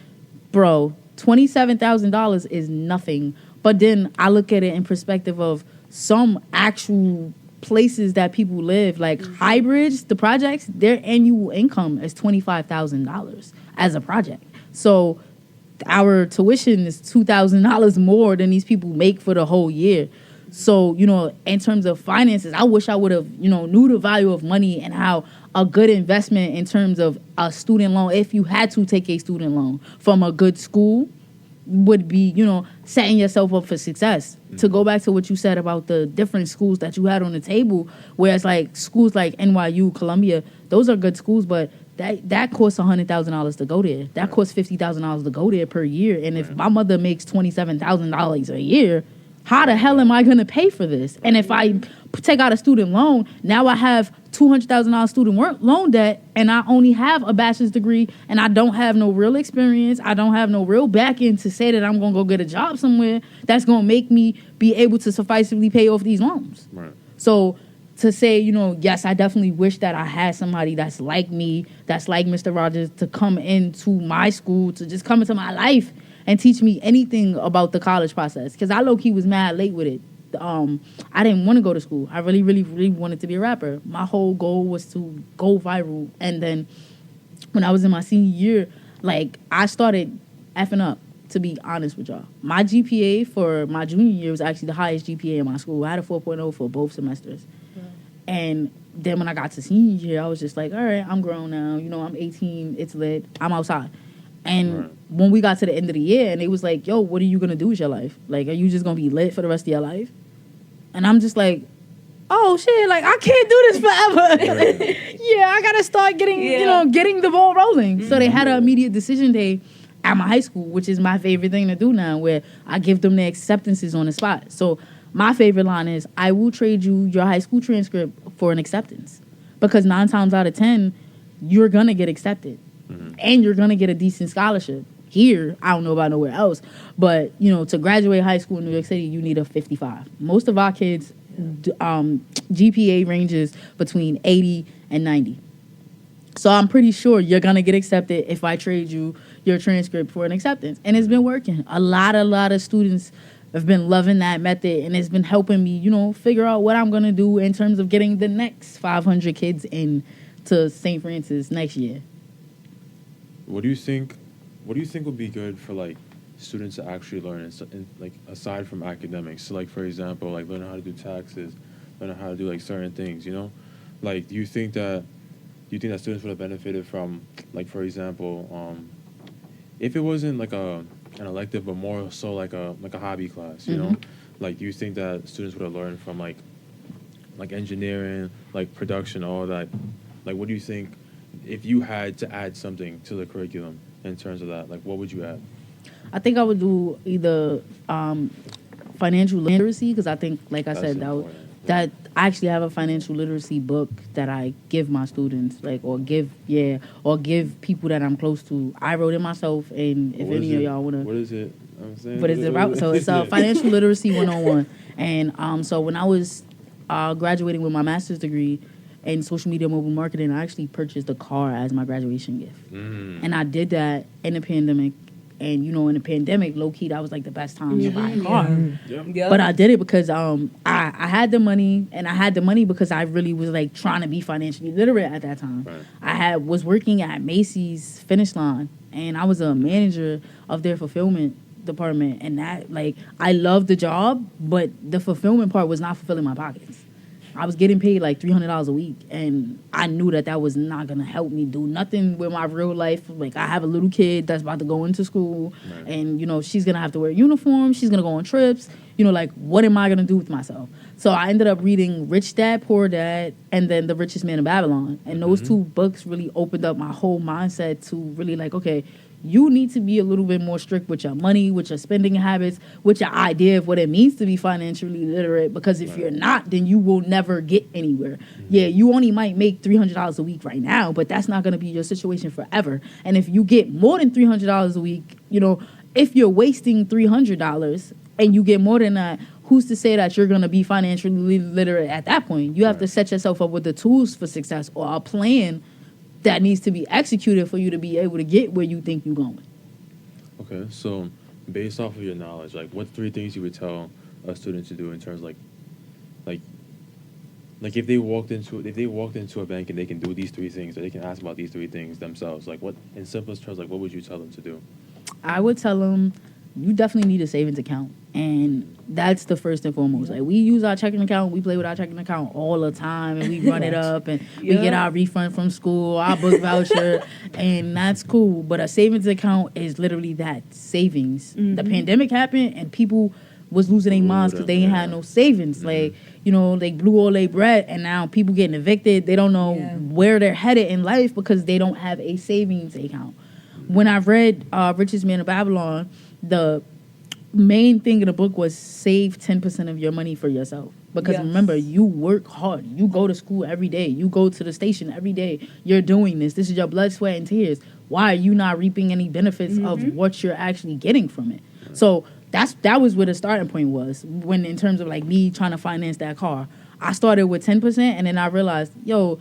bro. $27,000 is nothing. But then I look at it in perspective of some actual places that people live, like Highbridge, the projects, their annual income is $25,000 as a project. So our tuition is $2,000 more than these people make for the whole year. So, in terms of finances, I wish I would have, knew the value of money and how a good investment in terms of a student loan, if you had to take a student loan from a good school, would be, setting yourself up for success. Mm-hmm. To go back to what you said about the different schools that you had on the table, whereas like schools like NYU, Columbia, those are good schools, but that costs $100,000 to go there. That costs $50,000 to go there per year. And if my mother makes $27,000 a year, how the hell am I going to pay for this? And if I take out a student loan, now I have $200,000 student loan debt, and I only have a bachelor's degree, and I don't have no real experience. I don't have no real back end to say that I'm going to go get a job somewhere that's going to make me be able to sufficiently pay off these loans. Right. So to say, yes, I definitely wish that I had somebody that's like me, that's like Mr. Rogers, to come into my school, to just come into my life and teach me anything about the college process. Because I low-key was mad late with it. I didn't want to go to school. I really, really, really wanted to be a rapper. My whole goal was to go viral. And then when I was in my senior year, like, I started effing up, to be honest with y'all. My GPA for my junior year was actually the highest GPA in my school. I had a 4.0 for both semesters. Yeah. And then when I got to senior year, I was just like, all right, I'm grown now. I'm 18. It's lit. I'm outside. And when we got to the end of the year, and it was like, yo, what are you going to do with your life? Like, are you just going to be lit for the rest of your life? And I'm just like, oh, shit, like, I can't do this forever. Yeah, I got to start getting, getting the ball rolling. Mm-hmm. So they had an immediate decision day at my high school, which is my favorite thing to do now, where I give them their acceptances on the spot. So my favorite line is, I will trade you your high school transcript for an acceptance. Because 9 times out of 10, you're going to get accepted. Mm-hmm. And you're going to get a decent scholarship. Here, I don't know about nowhere else, but, to graduate high school in New York City, you need a 55. Most of our kids, GPA ranges between 80 and 90. So I'm pretty sure you're going to get accepted if I trade you your transcript for an acceptance. And it's been working. A lot of students have been loving that method, and it's been helping me, figure out what I'm going to do in terms of getting the next 500 kids in to St. Francis next year. What do you think would be good for like students to actually learn, like aside from academics? So like, for example, like learning how to do taxes, learning how to do like certain things, Like, do you think that students would have benefited from, like, for example, if it wasn't like an elective, but more so like a hobby class, you know? Like, do you think that students would have learned from like engineering, like production, all that? Like, what do you think? If you had to add something to the curriculum in terms of that, like, what would you add? I think I would do either financial literacy, because I think, like I said, that I actually have a financial literacy book that I give my students, like, or give people that I'm close to. I wrote it myself, and if any of y'all want to... What is it? I'm saying, what is it about? So it's Financial Literacy 101. And so when I was graduating with my master's degree in social media mobile marketing, I actually purchased a car as my graduation gift. And I did that in the pandemic. And, in the pandemic, low-key, that was, like, the best time to buy a car. Yeah. But I did it because I had the money, and I had the money because I really was, like, trying to be financially literate at that time. Right. I was working at Macy's Finish Line, and I was a manager of their fulfillment department. And that, like, I loved the job, but the fulfillment part was not fulfilling my pockets. I was getting paid like $300 a week, and I knew that was not going to help me do nothing with my real life. Like, I have a little kid that's about to go into school, right. And, she's going to have to wear a uniform. She's going to go on trips. Like, what am I going to do with myself? So I ended up reading Rich Dad, Poor Dad, and then The Richest Man in Babylon. And those two books really opened up my whole mindset to really, like, okay, you need to be a little bit more strict with your money, with your spending habits, with your idea of what it means to be financially literate. Because if you're not, then you will never get anywhere. Yeah, you only might make $300 a week right now, but that's not going to be your situation forever. And if you get more than $300 a week, you know, if you're wasting $300 and you get more than that, who's to say that you're going to be financially literate at that point? You have to set yourself up with the tools for success or a plan that needs to be executed for you to be able to get where you think you're going. Okay, so based off of your knowledge, like what 3 things you would tell a student to do in terms of like if they walked into a bank and they can do these 3 things, or they can ask about these 3 things themselves, like what, in simplest terms, like what would you tell them to do? I would tell them you definitely need a savings account, and that's the first and foremost. Like, we use our checking account, we play with our checking account all the time, and we run it up, and we get our refund from school, our book voucher, and that's cool. But a savings account is literally that, savings. The pandemic happened, and people was losing their minds because they ain't had no savings. Like, you know, they blew all their bread, and now people getting evicted. They don't know where they're headed in life because they don't have a savings account. When I read Richest Man of Babylon, the main thing in the book was save 10% of your money for yourself. Because remember, you work hard. You go to school every day. You go to the station every day. You're doing this. This is your blood, sweat, and tears. Why are you not reaping any benefits of what you're actually getting from it? So that was where the starting point was. When, in terms of like me trying to finance that car, I started with 10%, and then I realized, yo,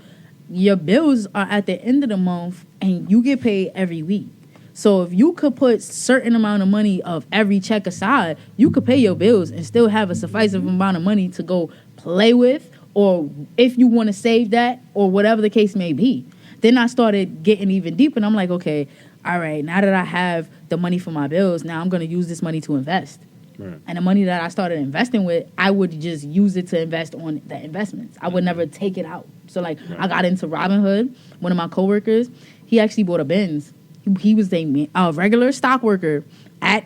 your bills are at the end of the month, and you get paid every week. So if you could put certain amount of money of every check aside, you could pay your bills and still have a sufficient amount of money to go play with, or if you want to save that, or whatever the case may be. Then I started getting even deeper, and I'm like, okay, all right, now that I have the money for my bills, now I'm going to use this money to invest. Right. And the money that I started investing with, I would just use it to invest on the investments. I would never take it out. So, like, I got into Robinhood. One of my coworkers, he actually bought a Benz. He was a regular stock worker at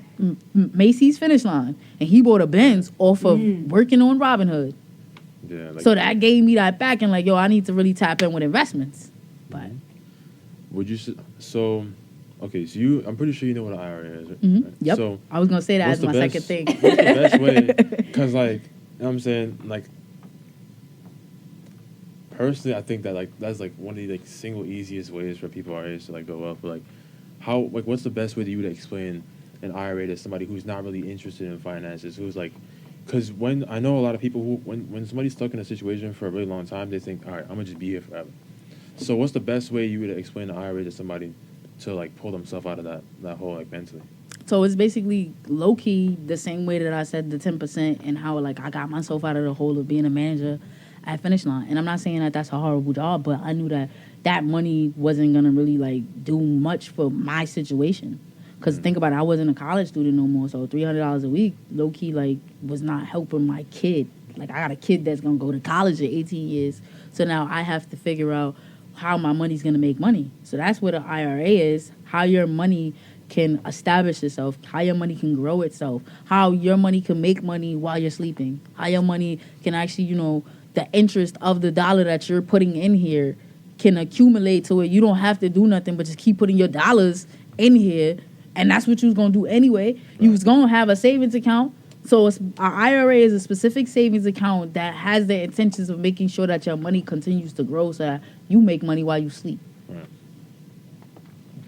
Macy's Finish Line, and he bought a Benz off of working on Robinhood. Yeah, like, so that gave me that back, and like, yo, I need to really tap in with investments. But would you okay? So I'm pretty sure you know what an IRA is, right? Right? Yep. So I was gonna say that as my second thing. What's the best way? Because like, you know what I'm saying, like, personally, I think that like that's like one of the like single easiest ways for people our age to like go up. But like, how, like, what's the best way that you would explain an IRA to somebody who's not really interested in finances, who's like, because when I know a lot of people who when somebody's stuck in a situation for a really long time, they think, all right, I'm gonna just be here forever. So what's the best way you would explain an IRA to somebody to like pull themselves out of that hole, like, mentally? So it's basically low key the same way that I said the 10% and how like I got myself out of the hole of being a manager at Finish Line. And I'm not saying that that's a horrible job, but I knew that money wasn't gonna really like do much for my situation. Because think about it, I wasn't a college student no more, so $300 a week, low key, like, was not helping my kid. Like, I got a kid that's gonna go to college at 18 years, so now I have to figure out how my money's gonna make money. So that's what an IRA is, how your money can establish itself, how your money can grow itself, how your money can make money while you're sleeping, how your money can actually, you know, the interest of the dollar that you're putting in here can accumulate to where you don't have to do nothing but just keep putting your dollars in here, and that's what you was going to do anyway. Right. You was going to have a savings account. So an IRA is a specific savings account that has the intentions of making sure that your money continues to grow so that you make money while you sleep. Right.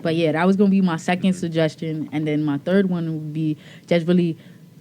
But yeah, that was going to be my second suggestion. And then my third one would be just really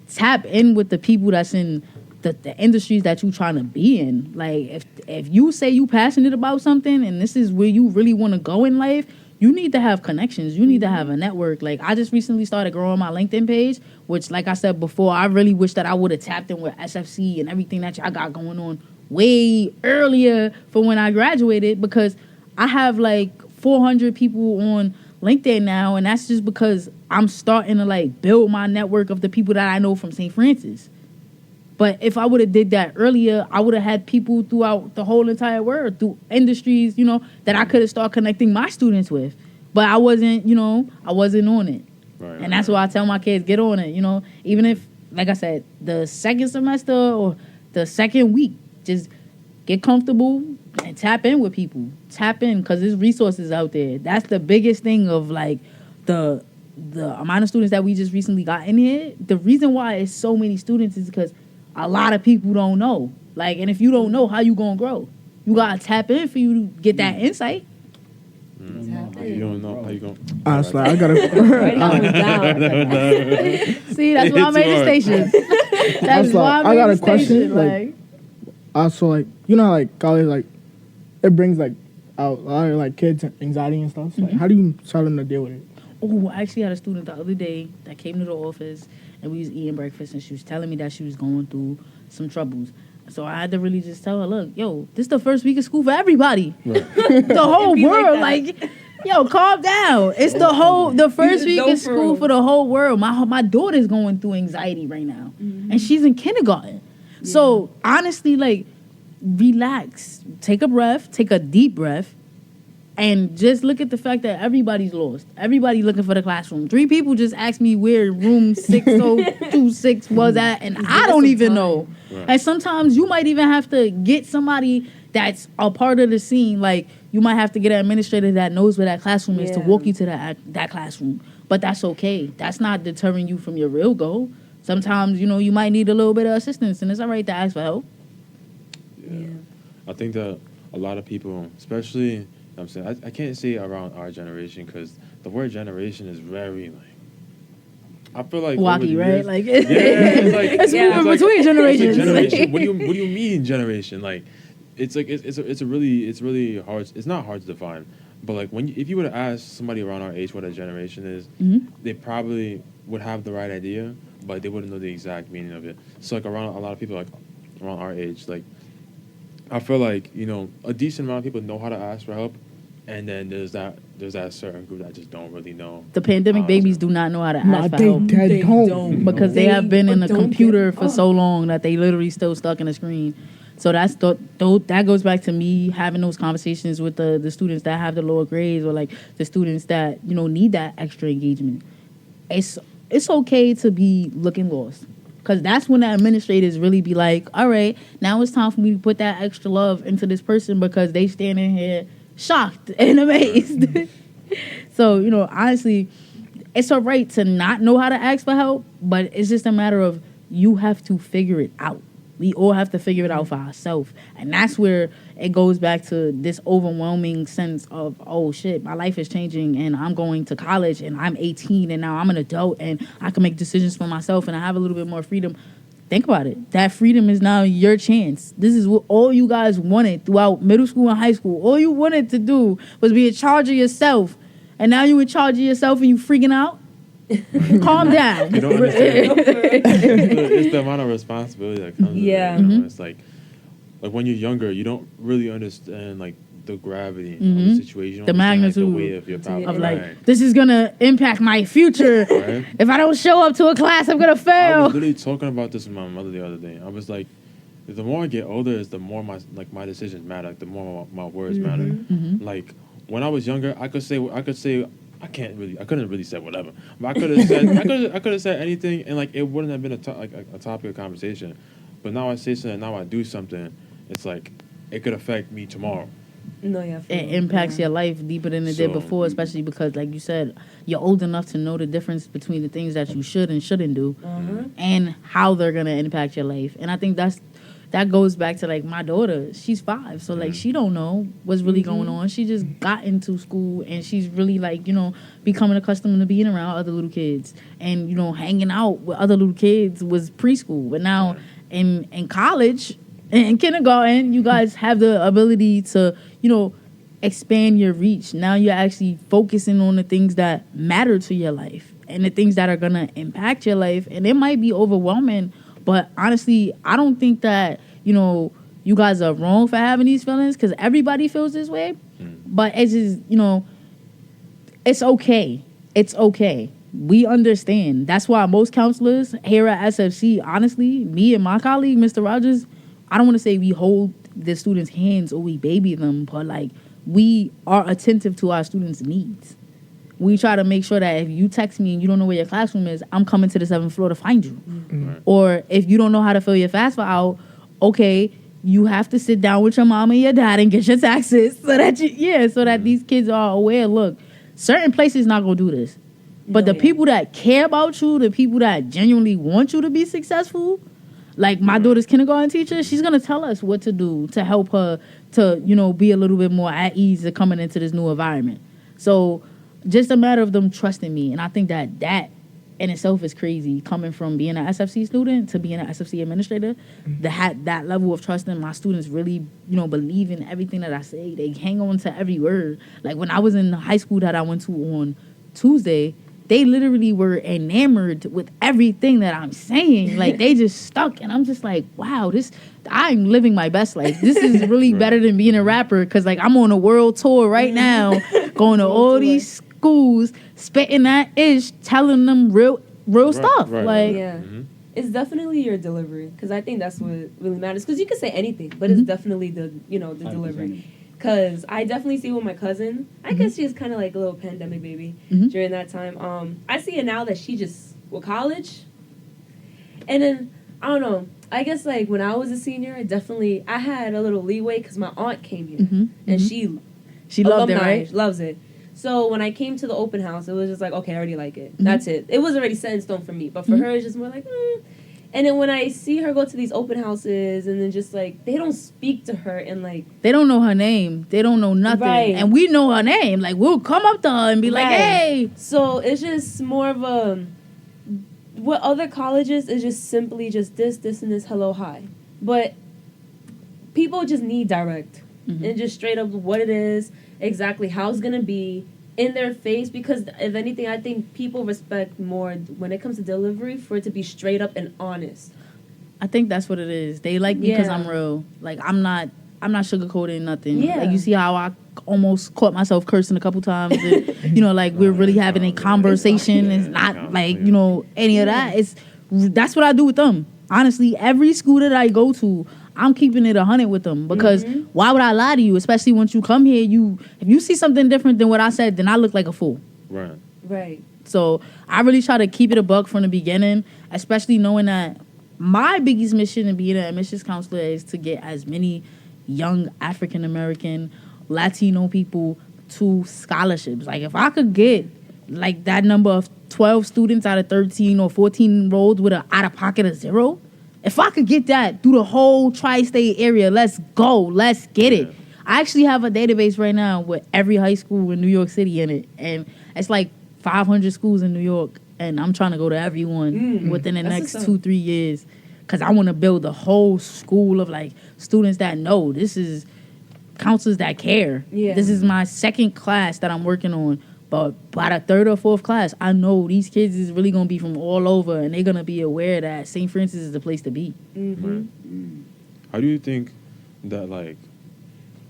tap in with the people that's in the industries that you trying to be in. Like, if you say you passionate about something and this is where you really want to go in life, you need to have connections. You need to have a network. Like, I just recently started growing my LinkedIn page, which, like I said before, I really wish that I would have tapped in with SFC and everything that y'all got going on way earlier from when I graduated, because I have like 400 people on LinkedIn now, and that's just because I'm starting to like build my network of the people that I know from St. Francis. But if I would have did that earlier, I would have had people throughout the whole entire world, through industries, you know, that I could have started connecting my students with. But I wasn't, you know, I wasn't on it. Right, and that's why I tell my kids, get on it, you know. Even if, like I said, the second semester or the second week, just get comfortable and tap in with people. Tap in, because there's resources out there. That's the biggest thing of, like, the the amount of students that we just recently got in here, the reason why it's so many students is because a lot of people don't know. Like, and if you don't know, how you gonna grow? You gotta tap in for you to get that insight. You don't know how you going. Honestly, I gotta. See, that's why I made the station. That's why I got a question. Like, also, like, you know, like college, like it brings like out a lot of like kids anxiety and stuff. So, like, how do you tell them to deal with it? oh, I actually had a student the other day that came to the office and we was eating breakfast and she was telling me that she was going through some troubles. So I had to really just tell her, look, yo, this is the first week of school for everybody. Right. The whole world, like, yo, calm down. It's the first week of school for the whole world. My daughter's going through anxiety right now, and she's in kindergarten. Yeah. So honestly, like, relax, take a breath, take a deep breath, and just look at the fact that everybody's lost. Everybody looking for the classroom. 3 people just asked me where room 6026 was at, and I don't even know. Right. And sometimes you might even have to get somebody that's a part of the scene. Like, you might have to get an administrator that knows where that classroom is to walk you to that classroom. But that's okay. That's not deterring you from your real goal. Sometimes, you might need a little bit of assistance, and it's all right to ask for help. Yeah. I think that a lot of people, especially, I'm saying, I can't say around our generation because the word generation is very, like, I feel like wacky, right? Years, like, it's like between generations. Like generation. What do you mean generation? Like, it's like it's really hard. It's not hard to define, but like if you were to ask somebody around our age what a generation is, they probably would have the right idea, but they wouldn't know the exact meaning of it. So like around a lot of people like around our age, like I feel like a decent amount of people know how to ask for help. And then there's that certain group that just don't really know. The pandemic babies do not know how to ask for help. They don't. Because they have been in a computer for so long that they literally still stuck in a screen. So that goes back to me having those conversations with the students that have the lower grades or like the students that, need that extra engagement. It's okay to be looking lost. Because that's when the administrators really be like, all right, now it's time for me to put that extra love into this person because they standing here shocked and amazed. So, honestly, it's all right to not know how to ask for help, but it's just a matter of you have to figure it out. We all have to figure it out for ourselves. And that's where it goes back to this overwhelming sense of, oh, shit, my life is changing and I'm going to college and I'm 18 and now I'm an adult and I can make decisions for myself and I have a little bit more freedom. Think about it. That freedom is now your chance. This is what all you guys wanted throughout middle school and high school. All you wanted to do was be in charge of yourself. And now you in charge of yourself and you freaking out? Calm down. You don't understand. It's the amount of responsibility that comes with it. It's like when you're younger, you don't really understand, like, the gravity of the situation. The magnitude the weight of your problem. Of like, this is going to impact my future. Right? If I don't show up to a class, I'm going to fail. I was literally talking about this with my mother the other day. I was like, the more I get older, is the more my decisions matter. Like, the more my words matter. Like, when I was younger, I couldn't really say whatever. But I could have said anything, and like it wouldn't have been a topic of conversation. But now I say something, now I do something. It's like it could affect me tomorrow. No, yeah. It impacts your life deeper than it did before, especially because, like you said, you're old enough to know the difference between the things that you should and shouldn't do, and how they're gonna impact your life. And I think that goes back to, like, my daughter. She's 5, so, like, she don't know what's really going on. She just got into school, and she's really, like, becoming accustomed to being around other little kids. And, hanging out with other little kids was preschool. But now in college, in kindergarten, you guys have the ability to, expand your reach. Now you're actually focusing on the things that matter to your life and the things that are going to impact your life. And it might be overwhelming, but honestly, I don't think that, you guys are wrong for having these feelings because everybody feels this way. But it's just, it's okay. It's okay. We understand. That's why most counselors here at SFC, honestly, me and my colleague, Mr. Rogers, I don't want to say we hold the students' hands or we baby them, but, like, we are attentive to our students' needs. We try to make sure that if you text me and you don't know where your classroom is, I'm coming to the 7th floor to find you. Or if you don't know how to fill your FAFSA out, okay, you have to sit down with your mom and your dad and get your taxes so that these kids are aware, look, certain places not going to do this. But No, the yeah. people that care about you, the people that genuinely want you to be successful, like my daughter's kindergarten teacher, she's gonna tell us what to do to help her to, be a little bit more at ease of coming into this new environment. So just a matter of them trusting me. And I think that in itself is crazy, coming from being an SFC student to being an SFC administrator. That level of trusting my students really, believe in everything that I say. They hang on to every word. Like when I was in high school that I went to on Tuesday, they literally were enamored with everything that I'm saying. Like they just stuck, and I'm just like, wow, I'm living my best life. This is really better than being a rapper, because like I'm on a world tour right now, going to all these schools, spitting that ish, telling them real stuff. Like, yeah. It's definitely your delivery, because I think that's what really matters. Because you can say anything, but it's definitely the delivery. Because I definitely see with my cousin, I guess she's kind of like a little pandemic baby during that time. I see it now that she just, with college. And then, I don't know, I guess like when I was a senior, I had a little leeway because my aunt came here. And she loved it, right? Loves it. So when I came to the open house, it was just like, okay, I already like it. That's it. It was already set in stone for me. But for her, it's just more like, And then when I see her go to these open houses, and then just like they don't speak to her, and like they don't know her name, they don't know nothing, and we know her name. Like we'll come up to her and be like, "Hey." So it's just more of a. What other colleges is just simply just this, and this, hello, hi, but people just need direct and just straight up what it is, exactly how it's gonna be in their face, because if anything, I think people respect more when it comes to delivery for it to be straight up and honest. I think that's what it is. They like me because I'm real. Like I'm not sugarcoating nothing. Yeah. Like you see how I almost caught myself cursing a couple times. And, like we're really having a conversation. It's not like any of that. That's what I do with them. Honestly, every school that I go to, I'm keeping it 100 with them, because why would I lie to you? Especially once you come here, if you see something different than what I said, then I look like a fool. Right. So I really try to keep it a buck from the beginning, especially knowing that my biggest mission in being an admissions counselor is to get as many young African American, Latino people to scholarships. Like if I could get like that number of 12 students out of 13 or 14 enrolled with an out-of-pocket of 0, if I could get that through the whole tri-state area, let's go. Let's get it. I actually have a database right now with every high school in New York City in it. And it's like 500 schools in New York. And I'm trying to go to everyone within the next 2-3 years. Because I want to build a whole school of like students that know. This is counselors that care. Yeah. This is my second class that I'm working on. But by the third or fourth class, I know these kids is really going to be from all over, and they're going to be aware that St. Francis is the place to be. How do you think that, like,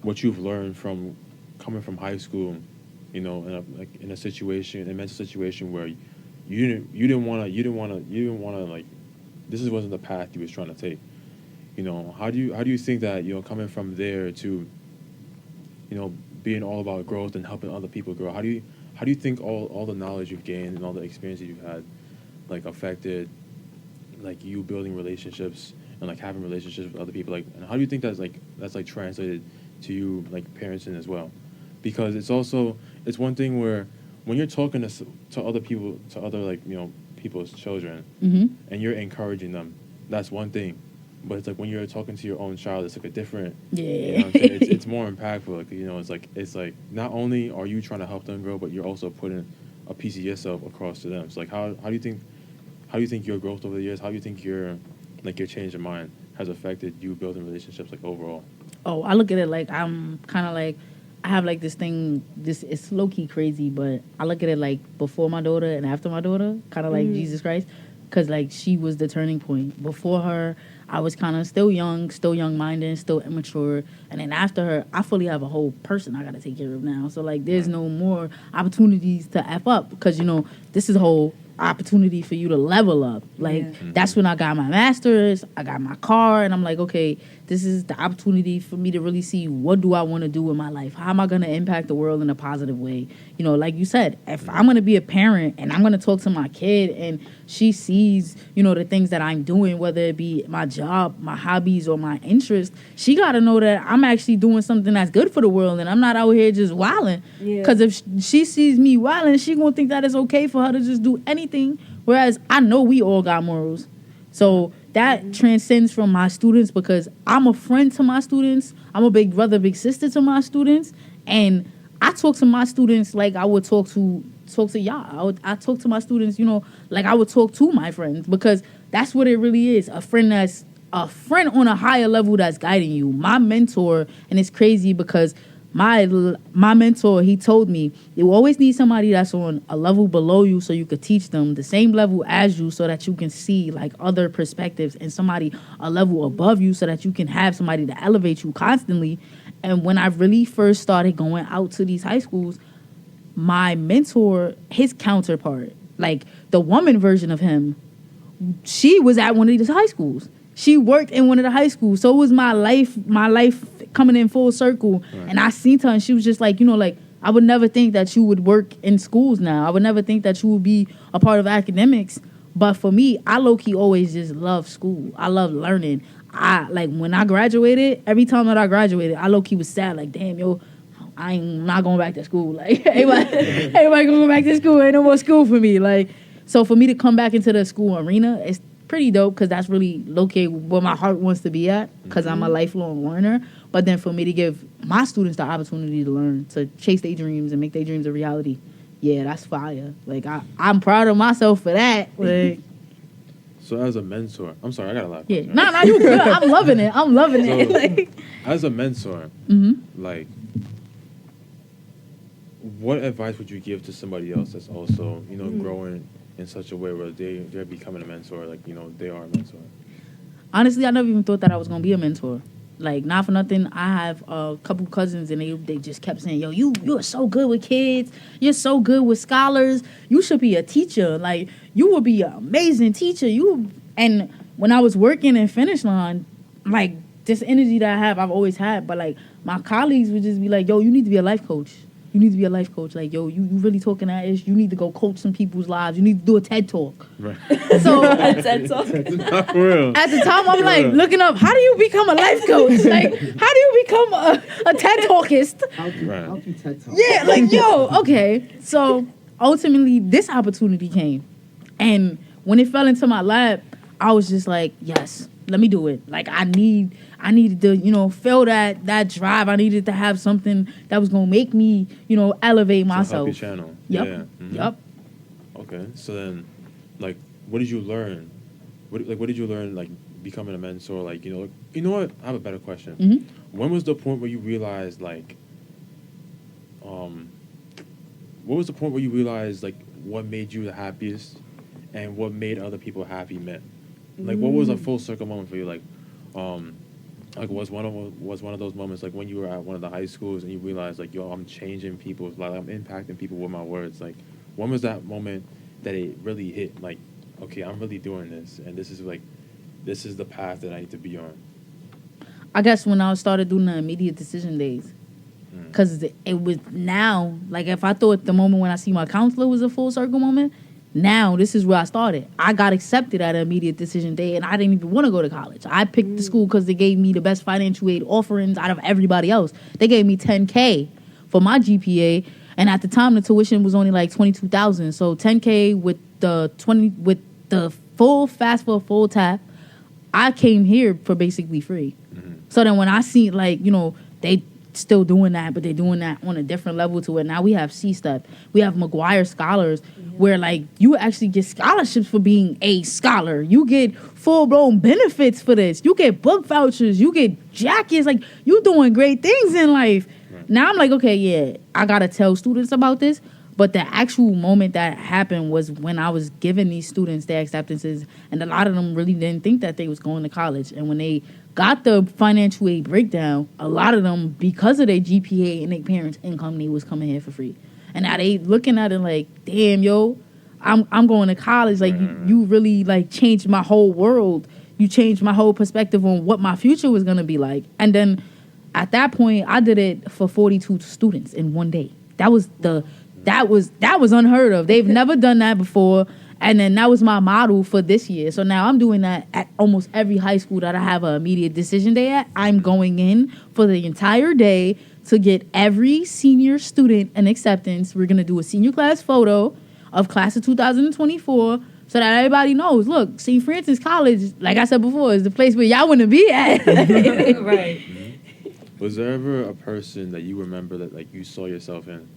what you've learned from coming from high school, in a mental situation where you didn't want to like, this wasn't the path you was trying to take. How do you think that, coming from there to, being all about growth and helping other people grow, how do you think all the knowledge you've gained and all the experience that you've had, like, affected, like, you building relationships and, like, having relationships with other people? Like, and how do you think that's translated to you, like, parenting as well? Because it's one thing where when you're talking to other people, to other, like, people's children, and you're encouraging them, that's one thing. But it's like when you're talking to your own child, it's like a different. It's more impactful. Like, it's like not only are you trying to help them grow, but you're also putting a piece of yourself across to them. So like, how do you think your growth over the years? How do you think your change of mind has affected you building relationships, like, overall? Oh, I look at it like I'm kind of like, I have like this thing. It's low key crazy, but I look at it like before my daughter and after my daughter, kind of like Jesus Christ, because like she was the turning point. Before her, I was kind of still young-minded, still immature. And then after her, I fully have a whole person I got to take care of now. So, like, there's no more opportunities to F up because, this is a whole opportunity for you to level up. Like, that's when I got my master's, I got my car, and I'm like, okay, this is the opportunity for me to really see what do I want to do with my life? How am I going to impact the world in a positive way? You know, like you said, if I'm going to be a parent and I'm going to talk to my kid and she sees, you know, the things that I'm doing, whether it be my job, my hobbies, or my interests, she got to know that I'm actually doing something that's good for the world and I'm not out here just wilding. Because if she sees me wilding, she going to think that it's okay for her to just do anything. Whereas I know we all got morals. So that transcends from my students because I'm a friend to my students. I'm a big brother, big sister to my students. And I talk to my students like I would talk to y'all. I talk to my students, you know, like I would talk to my friends because that's what it really is. A friend on a higher level that's guiding you. My mentor, and it's crazy because my mentor, he told me, you always need somebody that's on a level below you so you could teach them the same level as you so that you can see like other perspectives, and somebody a level above you so that you can have somebody to elevate you constantly. And when I really first started going out to these high schools, my mentor, his counterpart, like the woman version of him, she was at one of these high schools. She worked in one of the high schools. So it was my life coming in full circle. Right. And I seen her and she was just like, you know, like, I would never think that you would work in schools now. I would never think that you would be a part of academics. But for me, I low-key always just love school. I love learning. When I graduated, every time that I graduated, I low-key was sad. Like, damn, yo, I'm not going back to school. Like, everybody gonna go back to school. Ain't no more school for me. Like, so for me to come back into the school arena, it's pretty dope because that's really located where my heart wants to be at because I'm a lifelong learner. But then for me to give my students the opportunity to learn, to chase their dreams and make their dreams a reality, yeah, that's fire. Like, I'm proud of myself for that. Like, so as a mentor, I'm sorry, I got a lot. Yeah, no, you good. I'm loving it. it. Like, as a mentor, like, what advice would you give to somebody else that's also, you know, growing in such a way where they're becoming a mentor, like, you know, they are a mentor? Honestly, I never even thought that I was going to be a mentor. Like, not for nothing, I have a couple cousins, and they just kept saying, yo, you're so good with kids. You're so good with scholars. You should be a teacher. Like, you would be an amazing teacher. And when I was working in Finish Line, like, this energy that I have, I've always had. But, like, my colleagues would just be like, yo, you need to be a life coach. You need to be a life coach. Like, yo, you really talking that ish. You need to go coach some people's lives. You need to do a TED Talk. Right. So a TED Talk. Not for real. At the time, I'm like looking up, how do you become a life coach? Like, how do you become a TED Talkist? How do TED Talk? Yeah, like, yo, okay. So ultimately, this opportunity came. And when it fell into my lap, I was just like, yes, let me do it. Like, I needed to, you know, feel that drive. I needed to have something that was gonna make me, you know, elevate myself. Help your channel. Yep. Yeah. Yep. Okay. So then, like, what did you learn? What did you learn, like, becoming a mentor? Like, you know what? I have a better question. Mm-hmm. When was the point where you realized, like, what was the point where you realized, like, what made you the happiest and what made other people happy meant? Like, what was a full circle moment for you? Like, was one of those moments, like, when you were at one of the high schools and you realized, like, yo, I'm changing people's lives, I'm impacting people with my words. Like, when was that moment that it really hit? Like, okay, I'm really doing this, and this is the path that I need to be on. I guess when I started doing the immediate decision days. Because it was now, like, if I thought the moment when I see my counselor was a full circle moment, now this is where I started. I got accepted at an immediate decision day, and I didn't even want to go to college. I picked the school because they gave me the best financial aid offerings out of everybody else. They gave me $10K for my GPA, and at the time the tuition was only like $22,000. So $10K with the full FAFSA full tap. I came here for basically free. So then when I see, like, you know, they still doing that, but they're doing that on a different level to it. Now we have C-STEP. We have McGuire Scholars, where, like, you actually get scholarships for being a scholar. You get full-blown benefits for this. You get book vouchers. You get jackets. Like, you doing great things in life. Right. Now I'm like, okay, yeah, I got to tell students about this. But the actual moment that happened was when I was giving these students their acceptances, and a lot of them really didn't think that they was going to college. And when they got the financial aid breakdown, a lot of them, because of their GPA and their parents' income, they was coming here for free. And now they looking at it like, damn, yo, I'm going to college. Like you really like changed my whole world. You changed my whole perspective on what my future was gonna be like. And then at that point, I did it for 42 students in one day. That was unheard of. They've never done that before. And then that was my model for this year. So now I'm doing that at almost every high school that I have an immediate decision day at. I'm going in for the entire day to get every senior student an acceptance. We're going to do a senior class photo of class of 2024 so that everybody knows, look, St. Francis College, like I said before, is the place where y'all want to be at. Right. Was there ever a person that you remember that like you saw yourself in?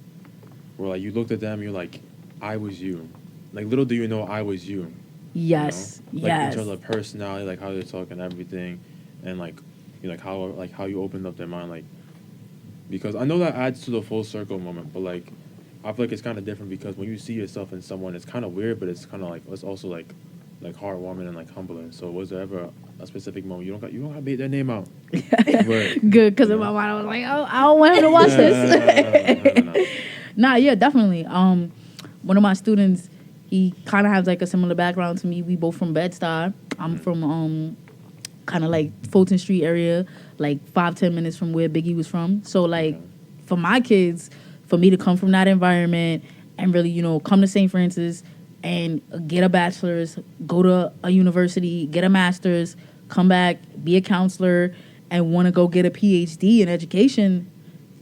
Where like you looked at them and you're like, I was you. Like, little do you know I was you. Yes, you know? Like, yes. in terms of personality, like, how they're talking, everything, and, like, you know, how you opened up their mind, like, because I know that adds to the full circle moment, but, like, I feel like it's kind of different because when you see yourself in someone, it's kind of weird, but it's kind of, like, it's also, like heartwarming and, like, humbling. So was there ever a specific moment? You don't got to beat their name out. But, Good, because in my mind, I was like, oh, I don't want him to watch this. No. Nah, yeah, definitely. One of my students, he kind of has like a similar background to me. We both from Bed-Stuy. I'm from kind of like Fulton Street area, like 5-10 minutes from where Biggie was from. So like for my kids, for me to come from that environment and really, you know, come to St. Francis and get a bachelor's, go to a university, get a master's, come back, be a counselor, and want to go get a PhD in education,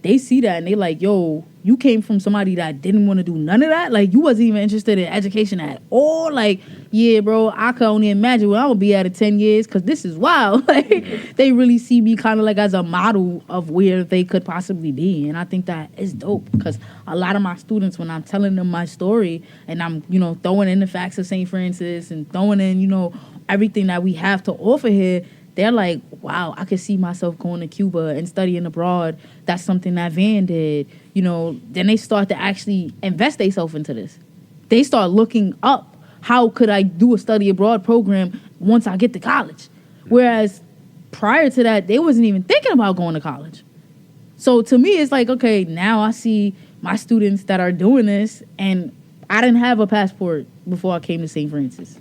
they see that and they like, yo, you came from somebody that didn't want to do none of that. Like, you wasn't even interested in education at all. Like, yeah, bro, I could only imagine where I'm going to be at in 10 years because this is wild. Like, they really see me kind of like as a model of where they could possibly be. And I think that is dope because a lot of my students, when I'm telling them my story and I'm, you know, throwing in the facts of St. Francis and throwing in, you know, everything that we have to offer here, they're like, wow, I could see myself going to Cuba and studying abroad. That's something that Vann did. You know, then they start to actually invest themselves into this. They start looking up, how could I do a study abroad program once I get to college? Whereas prior to that, they wasn't even thinking about going to college. So to me, it's like, okay, now I see my students that are doing this, and I didn't have a passport before I came to St. Francis.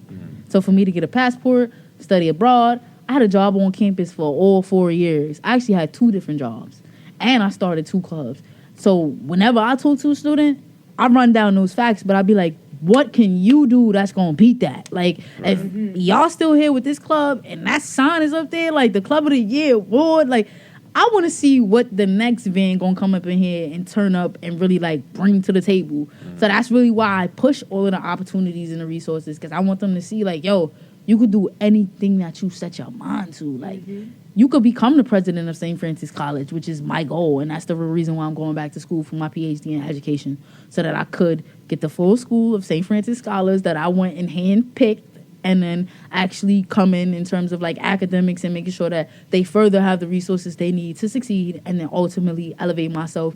So for me to get a passport, study abroad, I had a job on campus for all 4 years. I actually had 2 different jobs. And I started 2 clubs. So whenever I talk to a student, I run down those facts, but I'd be like, what can you do that's going to beat that? Like, if y'all still here with this club and that sign is up there, like the Club of the Year award, like, I want to see what the next Vann going to come up in here and turn up and really, like, bring to the table. So that's really why I push all of the opportunities and the resources, because I want them to see, like, yo, you could do anything that you set your mind to. Like, you could become the president of St. Francis College, which is my goal. And that's the real reason why I'm going back to school for my PhD in education, so that I could get the full school of St. Francis scholars that I went and hand-picked, and then actually come in terms of, like, academics and making sure that they further have the resources they need to succeed, and then ultimately elevate myself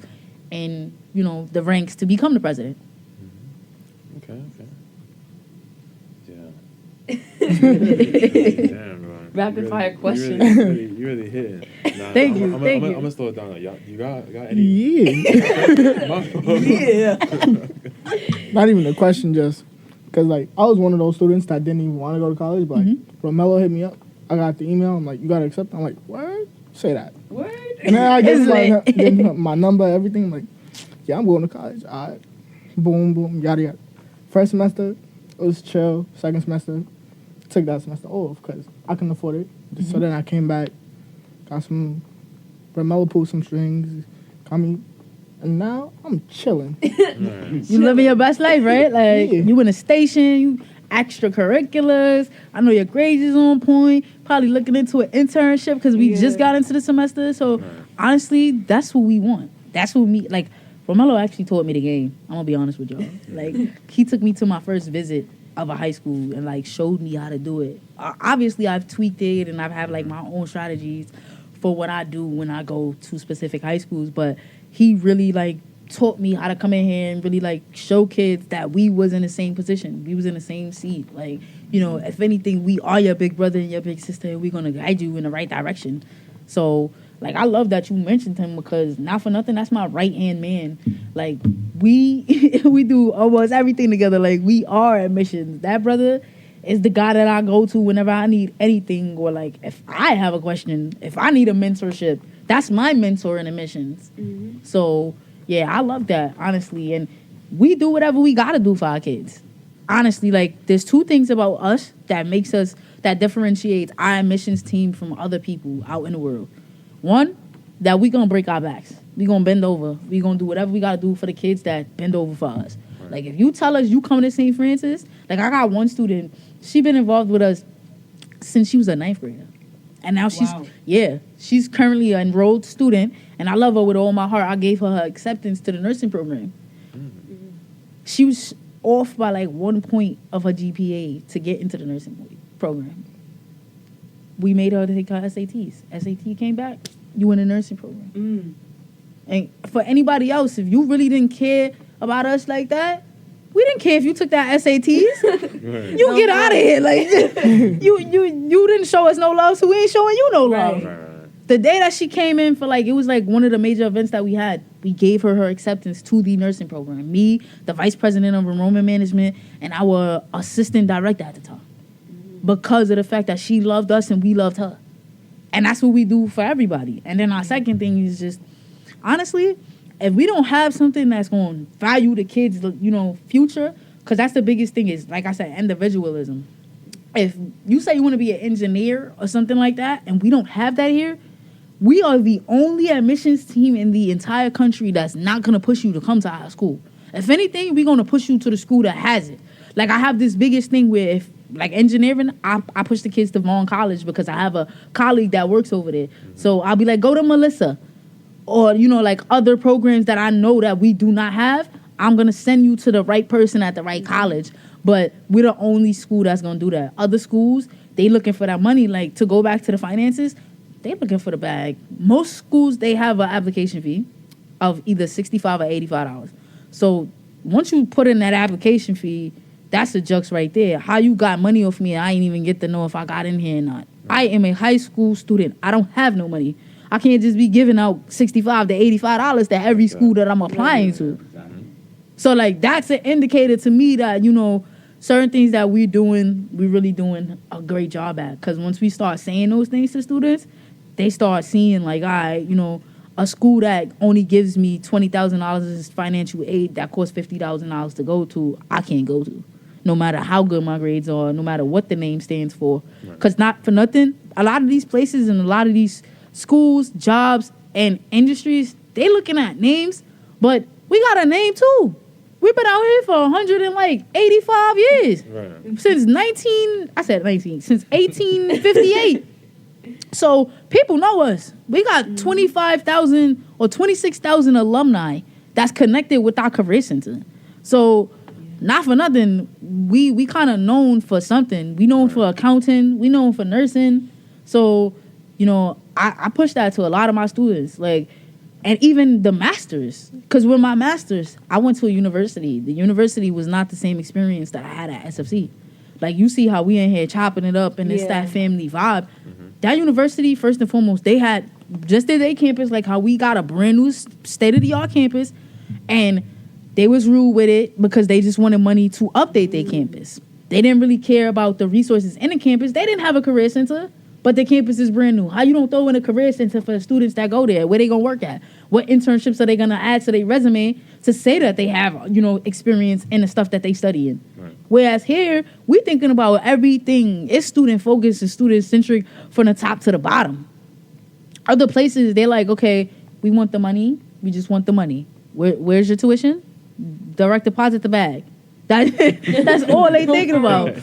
in, you know, the ranks to become the president. Okay. Damn, bro. Rapid fire question. You really hitting. Nah, Thank you. I'm gonna slow it down. Like, you got any? Yeah. Not even a question, just because, like, I was one of those students that didn't even want to go to college, but like, Romello hit me up. I got the email. I'm like, you got to accept? I'm like, what? Say that. Word. And then I gave him my number, everything. I'm like, yeah, I'm going to college. All right. Boom, yada, yada. First semester, it was chill. Second semester, took that semester off because I couldn't afford it. So then I came back, got some, Romello pulled some strings, got me, and now I'm chilling. You living your best life, right? Like, you in a station, you extracurriculars. I know your grades is on point. Probably looking into an internship because we just got into the semester. So honestly, that's what we want. That's what me, like, Romello actually taught me the game. I'm gonna be honest with y'all. Like, he took me to my first visit of a high school and, like, showed me how to do it. Obviously, I've tweaked it and I've had, like, my own strategies for what I do when I go to specific high schools. But he really, like, taught me how to come in here and really, like, show kids that we was in the same position. We was in the same seat. Like, you know, if anything, we are your big brother and your big sister, and we're gonna guide you in the right direction. So like, I love that you mentioned him because not for nothing, that's my right-hand man. Like, we we do almost everything together. Like, we are admissions. That brother is the guy that I go to whenever I need anything, or like if I have a question, if I need a mentorship, that's my mentor in admissions. So yeah, I love that, honestly. And we do whatever we gotta do for our kids. Honestly, like, there's two things about us that makes us, that differentiates our admissions team from other people out in the world. One, that we gonna break our backs. We gonna bend over. We gonna do whatever we gotta do for the kids that bend over for us. Right. Like, if you tell us you coming to St. Francis, like, I got one student, she been involved with us since she was a 9th grader. And now she's currently an enrolled student, and I love her with all my heart. I gave her acceptance to the nursing program. She was off by like 1 point of her GPA to get into the nursing program. We made her take her SATs. SAT came back, you in the nursing program. And for anybody else, if you really didn't care about us like that, we didn't care if you took that SATs. Right. You get out of here. Like, you didn't show us no love, so we ain't showing you no love. Right. The day that she came in for, like, it was like one of the major events that we had. We gave her acceptance to the nursing program. Me, the vice president of enrollment management, and our assistant director at the time. Because of the fact that she loved us and we loved her. And that's what we do for everybody. And then our second thing is just, honestly, if we don't have something that's going to value the kids, future, because that's the biggest thing is, like I said, individualism. If you say you want to be an engineer or something like that, and we don't have that here, we are the only admissions team in the entire country that's not going to push you to come to our school. If anything, we're going to push you to the school that has it. Like, I have this biggest thing where if, like, engineering, I push the kids to Vann College because I have a colleague that works over there. So I'll be like, go to Melissa. Or, like, other programs that I know that we do not have, I'm going to send you to the right person at the right college. But we're the only school that's going to do that. Other schools, they looking for that money. Like, to go back to the finances, they looking for the bag. Most schools, they have an application fee of either $65 or $85. So once you put in that application fee, that's the jux right there. How you got money off me, I ain't even get to know if I got in here or not. I am a high school student. I don't have no money. I can't just be giving out $65 to $85 to every school that I'm applying to. So, like, that's an indicator to me that, certain things that we're really doing a great job at. Because once we start saying those things to students, they start seeing, like, a school that only gives me $20,000 as financial aid that costs $50,000 to go to, I can't go to. No matter how good my grades are, no matter what the name stands for. Because not for nothing, a lot of these places and a lot of these schools, jobs, and industries, they looking at names, but we got a name too. We've been out here for 185 years. Right. Since 1858. So people know us. We got 25,000 or 26,000 alumni that's connected with our career center. So not for nothing, we kind of known for something. We known for accounting. We known for nursing. So, I push that to a lot of my students. Like, and even the masters. Because with my masters, I went to a university. The university was not the same experience that I had at SFC. Like, you see how we in here chopping it up and it's that family vibe. That university, first and foremost, they had just their campus, like how we got a brand new state-of-the-art campus, and they was rude with it because they just wanted money to update their campus. They didn't really care about the resources in the campus. They didn't have a career center, but the campus is brand new. How you don't throw in a career center for the students that go there? Where they gonna work at? What internships are they gonna add to their resume to say that they have, experience in the stuff that they study in? Right. Whereas here, we thinking about everything. It's student-focused and student-centric from the top to the bottom. Other places, they're like, okay, we want the money. We just want the money. Where's your tuition? Direct deposit the bag. That's all they thinking about.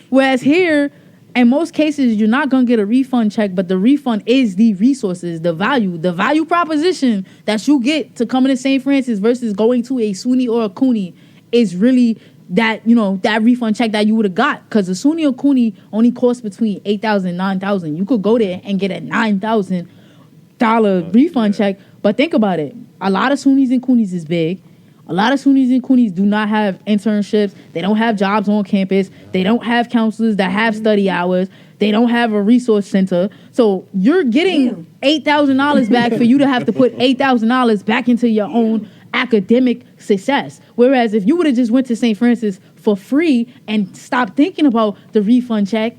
Whereas here, in most cases, you're not going to get a refund check, but the refund is the resources, the value proposition that you get to coming to St. Francis versus going to a SUNY or a CUNY is really that, that refund check that you would have got. Because a SUNY or CUNY only costs between $8,000 and $9,000. You could go there and get a $9,000 refund check. But think about it. A lot of SUNYs and CUNYs is big. A lot of SUNYs and CUNYs do not have internships. They don't have jobs on campus. They don't have counselors that have study hours. They don't have a resource center. So you're getting $8,000 back for you to have to put $8,000 back into your own academic success. Whereas if you would have just went to St. Francis for free and stopped thinking about the refund check,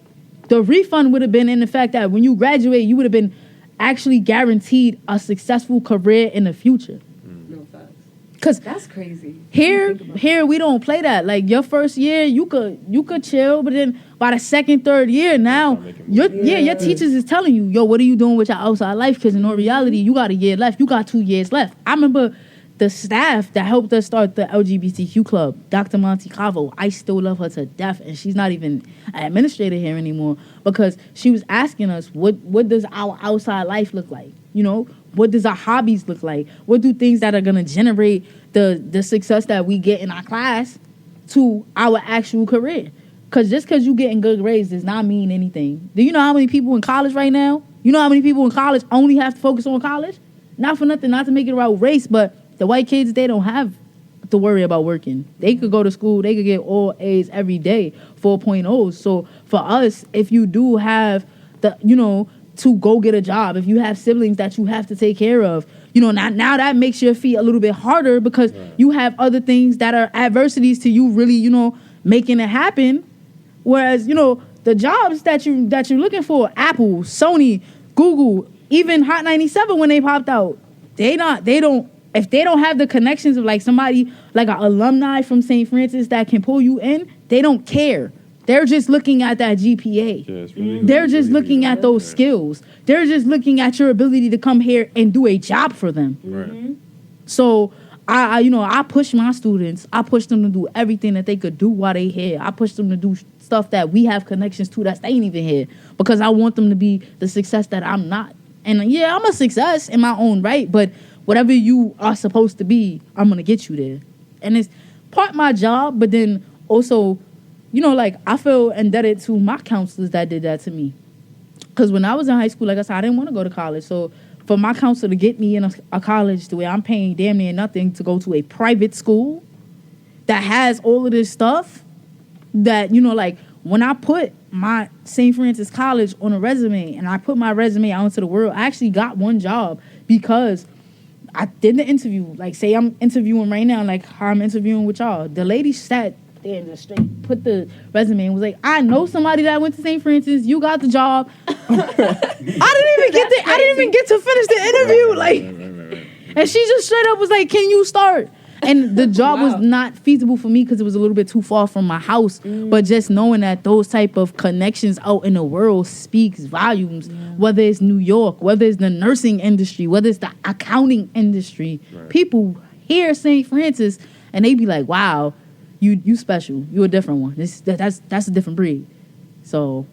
the refund would have been in the fact that when you graduate, you would have been actually guaranteed a successful career in the future. No facts. Cause That's crazy. here we don't play that. Like your first year, you could chill, but then by the second, third year, now your teachers is telling you, yo, what are you doing with your outside life? Because in all reality, you got a year left. You got 2 years left. I remember the staff that helped us start the LGBTQ Club, Dr. Monte Cavo. I still love her to death, and she's not even an administrator here anymore because she was asking us, what does our outside life look like? You know, what does our hobbies look like? What do things that are gonna generate the success that we get in our class to our actual career? Because just because you getting good grades does not mean anything. Do you know how many people in college right now? You know how many people in college only have to focus on college? Not for nothing, not to make it about race, but the white kids, they don't have to worry about working. They could go to school, they could get all A's every day, 4.0s. So for us, if you do have the, you know, to go get a job, if you have siblings that you have to take care of, you know, now that makes your feet a little bit harder because you have other things that are adversities to you really, you know, making it happen. Whereas, you know, the jobs that you're looking for, Apple, Sony, Google, even Hot 97 when they popped out, if they don't have the connections of like somebody, like an alumni from St. Francis that can pull you in, they don't care. They're just looking at that GPA. Yeah, They're just looking at those skills. They're just looking at your ability to come here and do a job for them. Right. So I push my students. I push them to do everything that they could do while they here. I push them to do stuff that we have connections to that they ain't even here because I want them to be the success that I'm not. And yeah, I'm a success in my own right, but whatever you are supposed to be, I'm gonna get you there. And it's part my job, but then also, you know, like I feel indebted to my counselors that did that to me. Because when I was in high school, like I said, I didn't want to go to college. So for my counselor to get me in a college to where I'm paying damn near nothing to go to a private school that has all of this stuff, that, you know, like when I put my St. Francis College on a resume and I put my resume out into the world, I actually got one job because I did the interview. Like, say I'm interviewing right now, like how I'm interviewing with y'all. The lady sat there and just straight put the resume and was like, I know somebody that went to St. Francis. You got the job. I didn't even get to finish the interview. Right. And she just straight up was like, can you start? And the job was not feasible for me because it was a little bit too far from my house. But just knowing that those type of connections out in the world speaks volumes, whether it's New York, whether it's the nursing industry, whether it's the accounting industry. People hear St. Francis and they be like, wow, you special. You a different one. That's a different breed. So.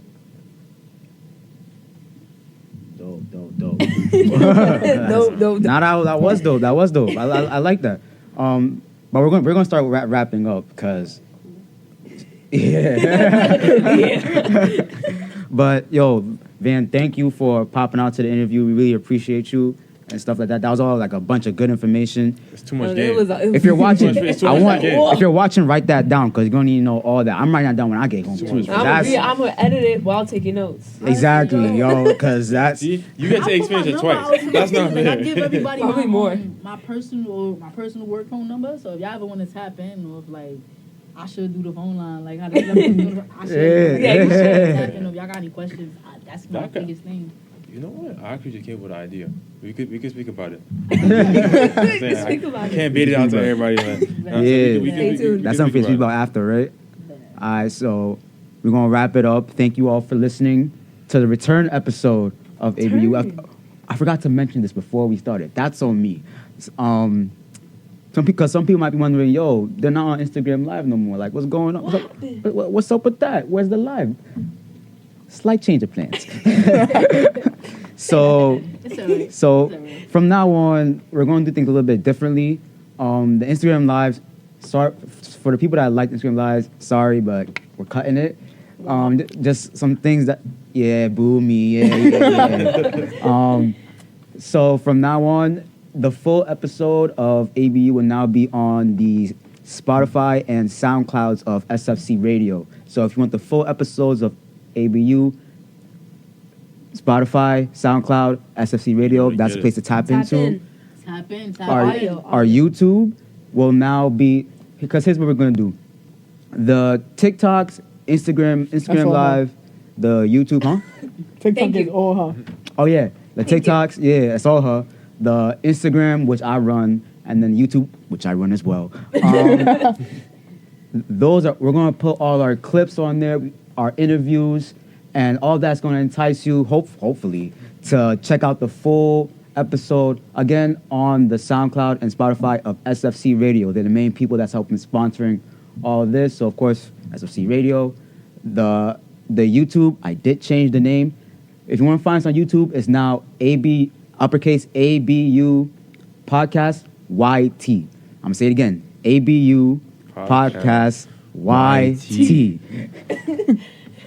Dope. Dope. That was dope. I like that. But we're gonna start wrapping up because, But yo, Vann, thank you for popping out to the interview. We really appreciate you and stuff like that. That was all like a bunch of good information. It's too much game. If you're watching, if you're watching, write that down because you're gonna need to know all that. I'm writing that down when I get home too. I'm gonna edit it while taking notes. Exactly, yo, because that's. See, you get to experience it twice. That's not fair. I give everybody Probably more. my personal work phone number. So if y'all ever want to tap in, or if like I should do the phone line, like I should tap in. If y'all got any questions, that's my biggest thing. You know what? I actually just came with an idea. We could speak about it. I can't beat it out to everybody. Man. That's something to speak about after, right? All right, so we're gonna wrap it up. Thank you all for listening to the return episode of ABU. I forgot to mention this before we started. That's on me. Some people might be wondering, yo, they're not on Instagram Live no more. Like, what's going on? What's up with that? Where's the live? Slight change of plans. So from now on, we're going to do things a little bit differently. The Instagram Lives, sorry for the people that like Instagram Lives, sorry, but we're cutting it. Just some things that, boo me, yeah. So from now on, the full episode of ABU will now be on the Spotify and SoundClouds of SFC Radio. So if you want the full episodes of ABU, Spotify, SoundCloud, SFC Radio, Really that's get the place to tap into. Tap in, tap Our, in. our YouTube will now be, because here's what we're going to do. The TikToks, Instagram That's all her. Live, the YouTube, huh? TikTok Thank is you. all her. Oh, yeah. The Thank you. TikToks, yeah, it's all her. The Instagram, which I run, and then YouTube, which I run as well. We're going to put all our clips on there, our interviews, and all that's going to entice you, hopefully, to check out the full episode, again, on the SoundCloud and Spotify of SFC Radio. They're the main people that's helping sponsoring all of this. So, of course, SFC Radio. The YouTube, I did change the name. If you want to find us on YouTube, it's now uppercase ABU Podcast YT. I'm going to say it again. ABU Podcast YT.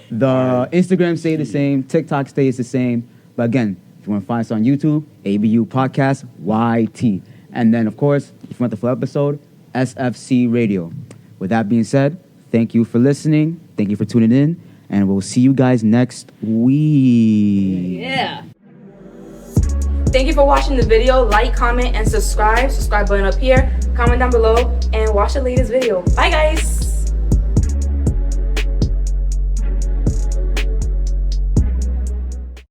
The Instagram stay the same. TikTok stays the same. But again, if you want to find us on YouTube, ABU Podcast YT. And then, of course, if you want the full episode, SFC Radio. With that being said, thank you for listening. Thank you for tuning in. And we'll see you guys next week. Yeah. Thank you for watching the video. Like, comment, and subscribe. Subscribe button up here. Comment down below and watch the latest video. Bye, guys.